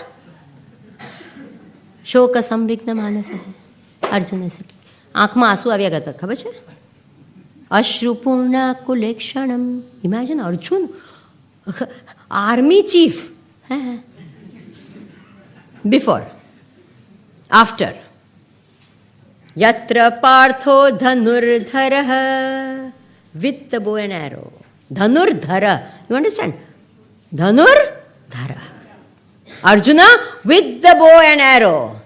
Shoka Sambigna Manasa. Arjuna said. આંખમાં આંસુ આવ્યા કરતા ખબર છે? અશ્રુપૂર્ણા કુલેક્ષણમ. Imagine Arjun, army chief. Before. After. Yatra Partho Dhanurdharaha, with the bow and arrow. Dhanurdhara. You understand? Dhanurdhara. Arjuna with the bow and arrow.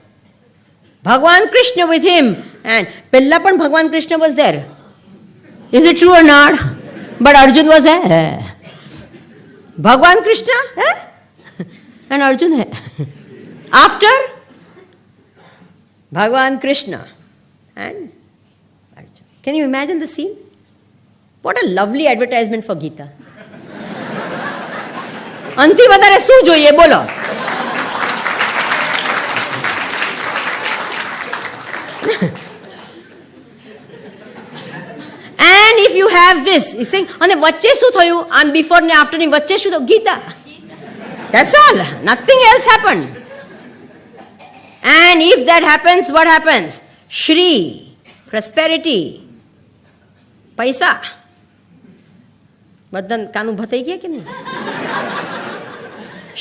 Bhagwan Krishna with him. And Pella pan Bhagwan Krishna was there. Is it true or not? But Arjun was there. Bhagwan Krishna? And Arjun. After? Bhagwan Krishna. And Arjuna. Can you imagine the scene? What a lovely advertisement for Gita. Anthi વધારે શું જોઈએ બોલો? And if you have this, he's saying, અને વચ્ચે શું થયું? And before and after, વચ્ચે શું થયું? Gita. That's all. Nothing else happened. And if that happens, what happens? Shri, prosperity, paisa. બધા કાનું ભતાઈ ગયા કે નહીં?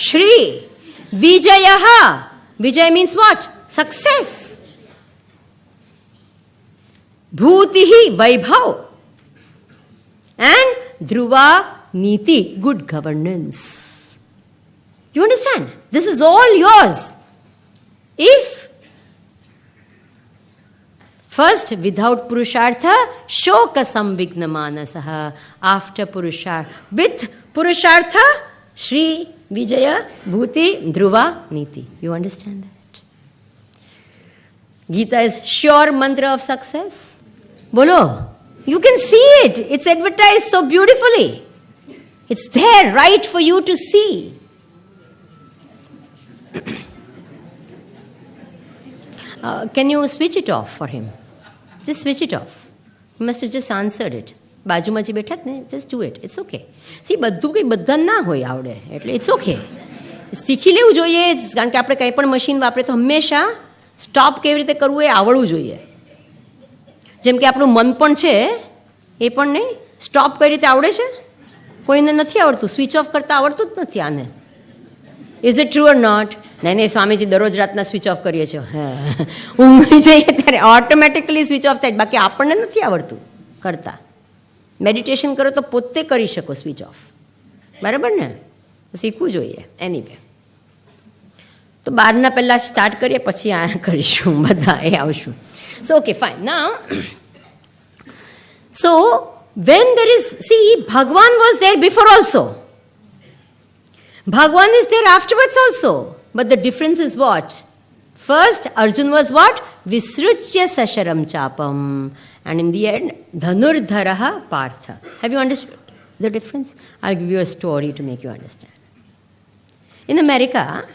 Shri, Vijayaha. Vijay means what? Success. Bhutihi, Vaibhav. And Dhruva, Niti, good governance. You understand? This is all yours. If first, without Purushartha, Shoka Sambigna Manasaha. After Purushartha, with Purushartha, Shri Vijaya Bhuti Dhruva Niti. You understand that? Gita is sure mantra of success. Bolo. You can see it. It's advertised so beautifully. It's there right for you to see. Can you switch it off for him? Just switch it off. You must have just answered it. બાજુમાં જે બેઠા જ ને, just do it. It's okay. See, બધું કંઈ બધા ના હોય આવડે, એટલે it's okay. શીખી લેવું જોઈએ, કારણ કે આપણે કંઈ પણ મશીન વાપરે તો હંમેશા સ્ટોપ કેવી રીતે કરવું એ આવડવું જોઈએ. જેમ કે આપણું મન પણ છે, એ પણ નહીં, સ્ટોપ કઈ રીતે આવડે છે? કોઈને નથી આવડતું, સ્વિચ ઓફ કરતાં આવડતું જ નથી આને. Is it true or not? નહીં નહીં, સ્વામીજી દરરોજ રાતના સ્વિચ ઓફ કરીએ છીએ. હા, ઊંઘી જઈએ ત્યારે ઓટોમેટિકલી સ્વિચ ઓફ થાય, બાકી આપણને નથી આવડતું કરતા. મેડિટેશન કરો તો પોતે કરી શકો સ્વિચ ઓફ, બરાબર ને? શીખવું જોઈએ. એનીવે, તો 12ના પહેલાં સ્ટાર્ટ કરીએ, પછી આ કરીશું, બધા એ આવશું. So okay, fine. Now, so when there is, see, Bhagwan was there before also. Bhagwan is there afterwards also. But the difference is what? First, Arjun was what? Visrujya sasharam chapam. And in the end, Dhanurdharaha Partha. Have you understood the difference? I'll give you a story to make you understand. In America,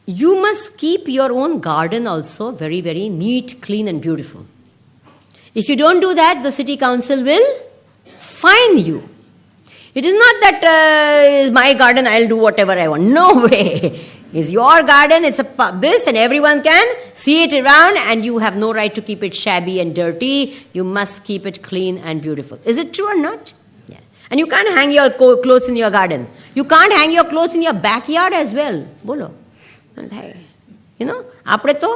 you must keep your own garden also very, very neat, clean and beautiful. If you don't do that, the city council will fine you. It is not that my garden, I'll do whatever I want. No way. It's your garden, it's this, and everyone can see it around, and you have no right to keep it shabby and dirty. You must keep it clean and beautiful. Is it true or not? Yeah. And you can't hang your clothes in your garden. You can't hang your clothes in your backyard as well. Bolo. You know, આપણે તો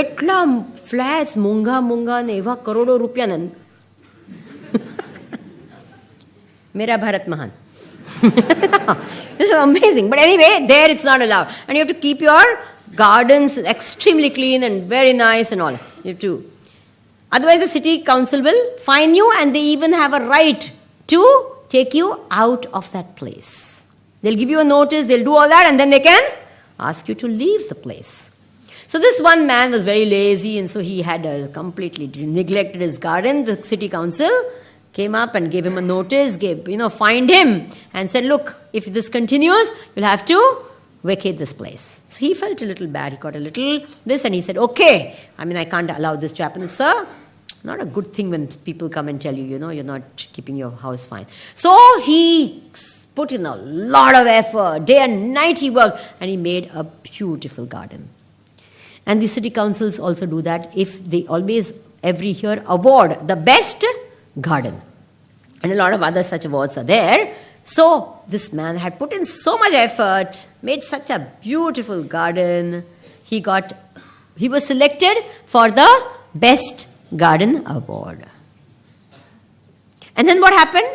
એટલા flats મોંઘા મોંઘા ને એવા કરોડો રૂપિયાના. મેરા ભારત મહાન. It's amazing. But anyway, there it's not allowed. And you have to keep your gardens extremely clean and very nice and all. You have to. Otherwise, the city council will fine you, and they even have a right to take you out of that place. They'll give you a notice, they'll do all that, and then they can ask you to leave the place. So this one man was very lazy, and so he had completely neglected his garden. The city council came up and gave him a notice, fined him, and said, look, if this continues, you'll have to vacate this place. So he felt a little bad. He got a little this, and he said, okay, I can't allow this to happen, sir. Not a good thing when people come and tell you, you're not keeping your house fine. So he put in a lot of effort. Day and night he worked, and he made a beautiful garden. And the city councils also do that. If they always, every year, award the best garden. And a lot of other such awards are there. So this man had put in so much effort, made such a beautiful garden. He was selected for the best garden award. And then what happened?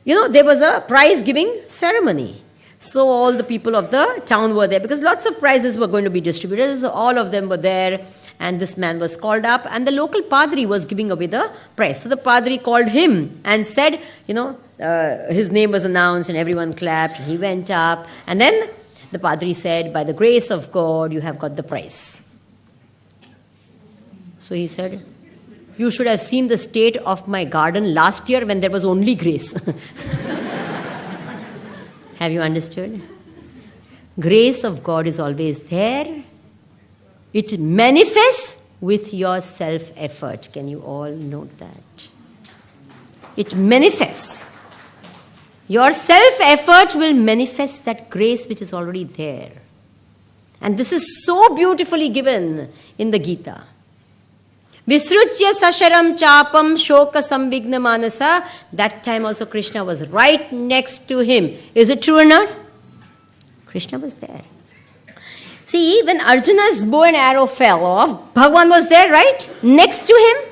There was a prize giving ceremony. So all the people of the town were there, because lots of prizes were going to be distributed. So all of them were there, and this man was called up, and the local padri was giving away the prize. So the padri called him and said, his name was announced, and everyone clapped, and he went up. And then the padri said, by the grace of God, you have got the prize. So he said, you should have seen the state of my garden last year when there was only grace. Have you understood? Grace of God is always there. It manifests with your self-effort. Can you all note that? It manifests. Your self-effort will manifest that grace which is already there. And this is so beautifully given in the Gita. Visrujya sasharam chapam shoka sambigna manasa. That time also Krishna was right next to him. Is it true or not? Krishna was there. See, when Arjuna's bow and arrow fell off, Bhagwan was there, right? Next to him.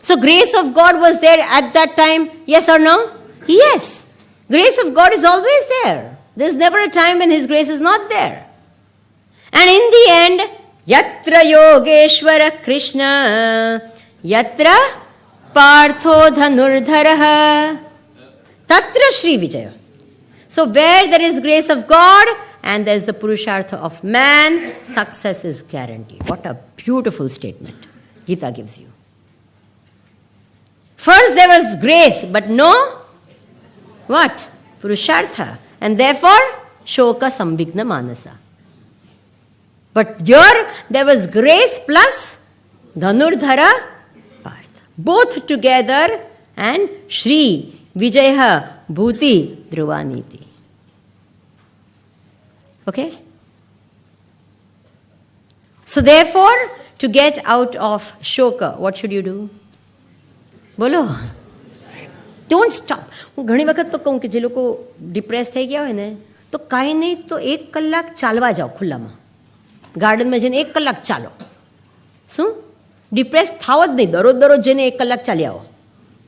So grace of God was there at that time. Yes or no? Yes. Grace of God is always there. There's never a time when His grace is not there. And in the end, Yatra Yogeshwara Krishna, Yatra Partho Dhanurdharaha, Tatra Shri Vijaya. So where there is grace of God and there is the Purushartha of man, success is guaranteed. What a beautiful statement Gita gives you. First there was grace, but no, what? Purushartha. And therefore, Shoka Sambigna Manasa. But here there was grace plus Dhanurdhara Partha. Both together and Shri Vijaya Bhuti Dhruvaniti. Okay? So therefore, to get out of shoka, what should you do? બોલો. Don't stop. હું ઘણી વખત તો કહું કે જે લોકો depress થઈ ગયા હોય ને તો કાંઈ નહીં તો 1 કલાક ચાલવા જાઓ ખુલ્લામાં, ગાર્ડનમાં જઈને 1 કલાક ચાલો. શું ડિપ્રેસ થાવ જ નહીં. દરરોજ જઈને 1 કલાક ચાલી આવો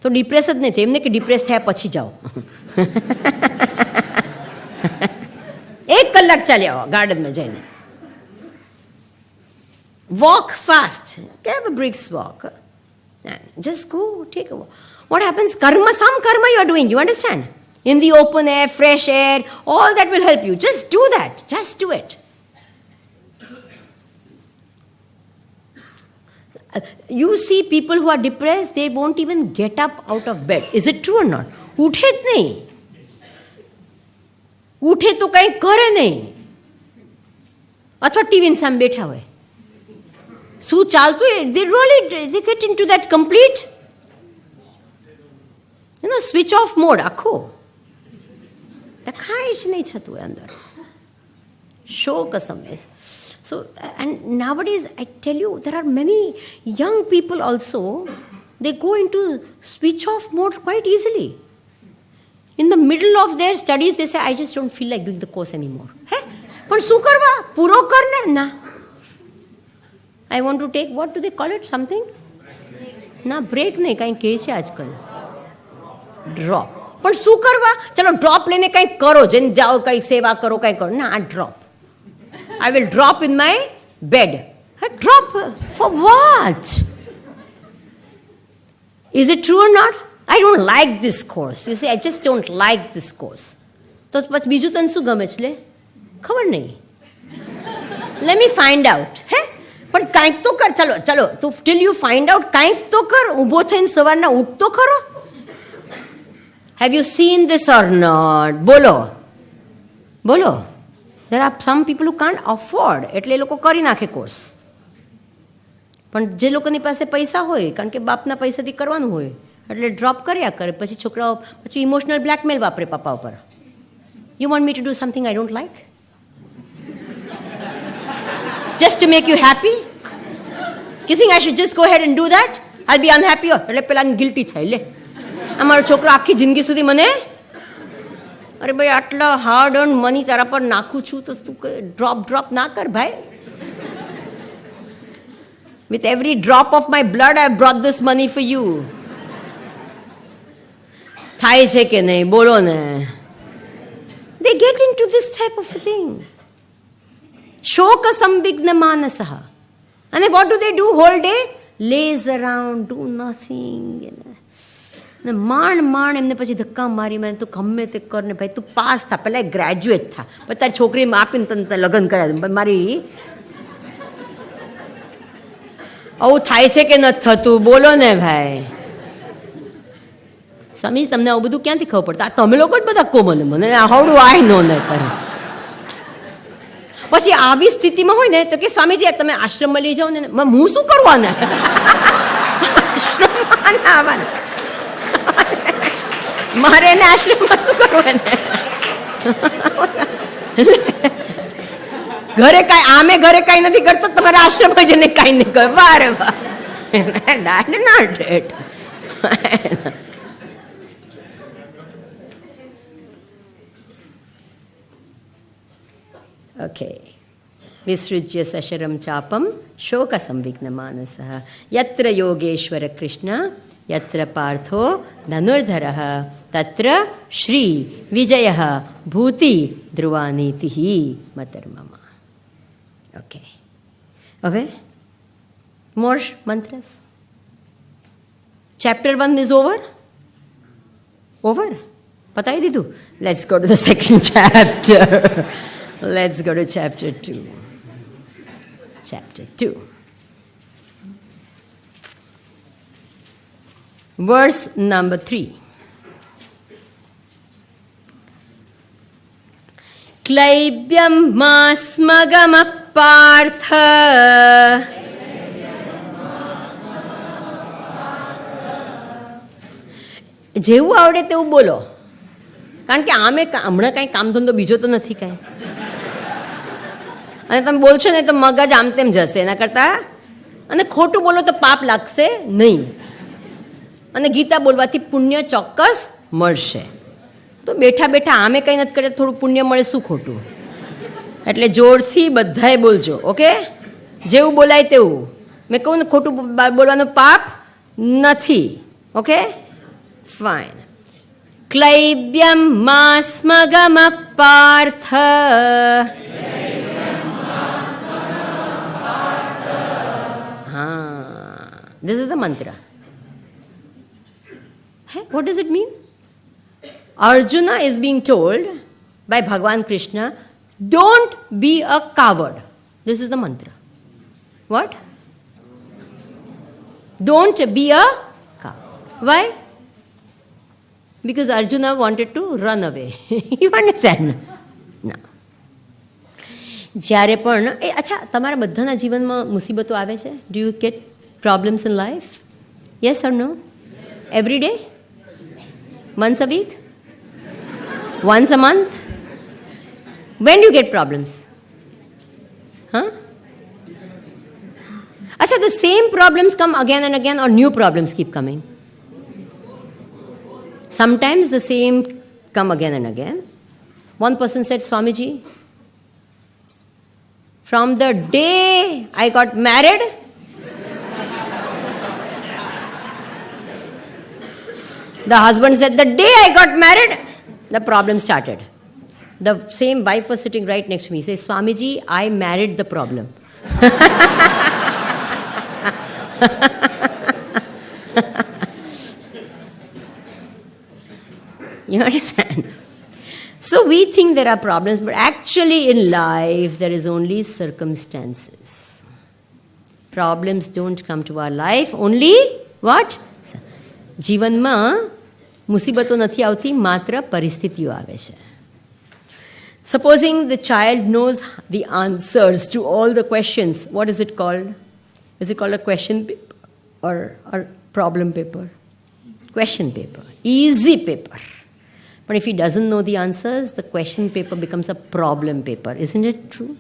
તો ડિપ્રેસ જ નહીં થાય. એમને કે ડિપ્રેસ થયા પછી જાઓ. 1 કલાક ચાલી આવો ગાર્ડનમાં જઈને. Walk fast. Have a brisk walk. Just go, take a walk. What happens? Karma, some karma you are doing, you understand? In the open air, fresh air, all that will help you. Just do that. Just do it. You see people who are depressed, they won't even get up out of bed. Is it true or not? ઉઠે જ નહીં. ઉઠે તો કંઈ કરે નહીં. અથવા ટીવીની સામે બેઠા હોય. શું ચાલતું હોય? They get into that complete, switch off mode આખું. કાંઈ જ નહીં થતું હોય અંદર. શોક સમય. So, and nowadays, I tell you, there are many young people also, they go into switch off mode quite easily. In the middle of their studies, they say, I just don't feel like doing the course anymore. પણ શું કરવા? પૂરો કર ને. ના. I want to take, what do they call it? Something? ના, break નહીં, કંઈ કહે છે આજકાલ. ડ્રોપ. પણ શું કરવા? ચલો ડ્રોપ લઈને કંઈક કરો, જઈને જાઓ, કંઈક સેવા કરો, કંઈક કરો. ના, આ drop. I will drop in my bed. Drop? For what? Is it true or not? I don't like this course. You see, I just don't like this course. તો પછી બીજું તને શું ગમે છે? લે ખબર નહીં. Let me find out. પણ કાંઈક તો કર. ચલો તું till you find out કાંઈક તો કર. ઊભો થઈને સવારના ઉઠ તો ખરો. Have you seen this or not? બોલો. There are some people who can't afford, એટલે એ લોકો કરી નાખે કોર્સ. પણ જે લોકોની પાસે પૈસા હોય, કારણ કે બાપના પૈસાથી કરવાનું હોય, એટલે ડ્રોપ કર્યા કરે. પછી છોકરાઓ પછી ઇમોશનલ બ્લેકમેલ વાપરે પપ્પા ઉપર. You want me to do something I don't like? Just to make you happy? You think I should just go ahead and do that? I'll be unhappy. એટલે પેલાને ગિલ્ટી થાય. લે અમારો છોકરો આખી જિંદગી સુધી મને, અરે ભાઈ આટલા હાર્ડ અર્ન મની તારા પર નાખું છું તો તું ડ્રોપ ના કર ભાઈ. With every drop of my blood I brought this money for you. થાય છે કે નહીં? બોલો ને. They get into this type of thing. Shoka sambigna manasah. And what do they do whole day? Laze around, do nothing. ને માંડ એમને પછી ધક્કા મારી તું ગમે તે કર ને ભાઈ તું પાસ થા, પહેલાં ગ્રેજ્યુએટ થા, પછી તારી છોકરી આપીને તને લગ્ન કરાવી. મારી આવું થાય છે કે નથી થતું? બોલો ને ભાઈ. સ્વામી તમને આવું બધું ક્યાંથી ખબર પડતું? આ તમે લોકો જ બધા કહો મને હાવડું આય નો ને કરે. પછી આવી સ્થિતિમાં હોય ને તો કે સ્વામીજી તમે આશ્રમમાં લઈ જાઓ ને. હું શું કરવા ને આશ્રમમાં ના આવવાના? મારે એને આશ્રમમાં શું કરવું? ઘરે કાંઈ આમે ઘરે કાંઈ નથી કરતો, તમારે આશ્રમમાં જઈને કાંઈ નહીં કરે. વારે વાહ. ઓકે. વિસૃજ્ય સશરમ ચાપમ શોક સંવિઘ્ન માનસઃ યત્ર યોગેશ્વર કૃષ્ણ યત્ર પાર્થો ધનુર્ધરઃ તત્ર શ્રી વિજયઃ ભૂતિ ધ્રુવાનીતિ મતર્મમ. ઓકે. હવે more mantras. Chapter 1 is over. પતાવી દીધું. Let's go to the second chapter. Let's go to chapter 2. Chapter 2. Verse number 3. Klaibyam masmagam Partha. જેવું આવડે તેવું બોલો, કારણ કે આમે હમણાં કાંઈ કામ ધંધો બીજો તો નથી કાંઈ, અને તમે બોલશો ને તો મગજ આમ તેમ જશે એના કરતાં, અને ખોટું બોલો તો પાપ લાગશે નહીં, અને ગીતા બોલવાથી પુણ્ય ચોક્કસ મળશે. તો બેઠા બેઠા આમે કંઈ નથી કરે, થોડું પુણ્ય મળે, શું ખોટું? એટલે જોરથી બધાએ બોલજો, ઓકે? જેવું બોલાય તેવું. મેં કહું ને ખોટું બોલવાનું પાપ નથી, ઓકે? ફાઇન. ક્લૈબ્યમ માસ્મગમ Partha. This is the mantra. Hey, what does it mean? Arjuna is being told by Bhagavan Krishna, don't be a coward. This is the mantra. What? Don't be a coward. Why? Because Arjuna wanted to run away. You understand? No. જ્યારે પણ અચ્છા, તમારા બધાના જીવનમાં મુસીબતો આવે છે? Do you get problems in life? Yes or no? Every day? Once a week? Once a month? When do you get problems? Huh? Achha, the same problems come again and again, or new problems keep coming? Sometimes the same come again and again. One person said, Swamiji, from the day I got married, the husband said, the day I got married, the problem started. The same wife was sitting right next to me. He says, Swamiji, I married the problem. You understand? So we think there are problems, but actually in life there is only circumstances. Problems don't come to our life, only what? જીવનમાં મુસીબતો નથી આવતી, માત્ર પરિસ્થિતિઓ આવે છે. Supposing the child knows the answers to all the questions, what is it called? Is it called a question paper or problem paper? Question paper, easy paper. But if he doesn't know the answers, the question paper becomes a problem paper. Isn't it true?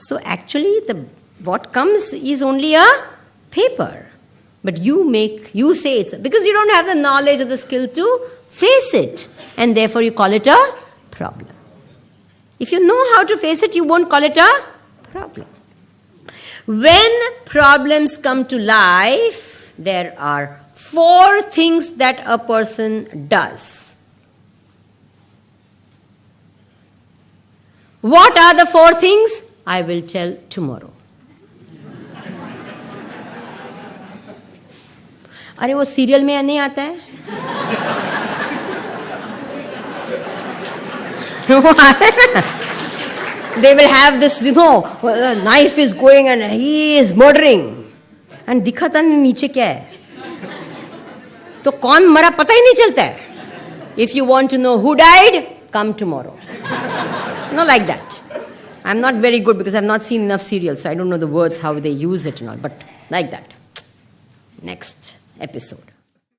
So actually what comes is only a paper. But you say it's because you don't have the knowledge or the skill to face it, and therefore you call it a problem. If you know how to face it, you won't call it a problem. When problems come to life, there are 4 things that a person does. What are the 4 things? I will tell tomorrow. अरे वो serial में नहीं आता है? They will have this, knife is going and he is murdering. And दिखाता नहीं नीचे क्या है. तो कौन मरा पता ही नहीं चलता है. If you want to know who died, come tomorrow. No, like that. I'm not very good because I've not seen enough serials, so I don't know the words, how they use it and all, but like that. Next episode.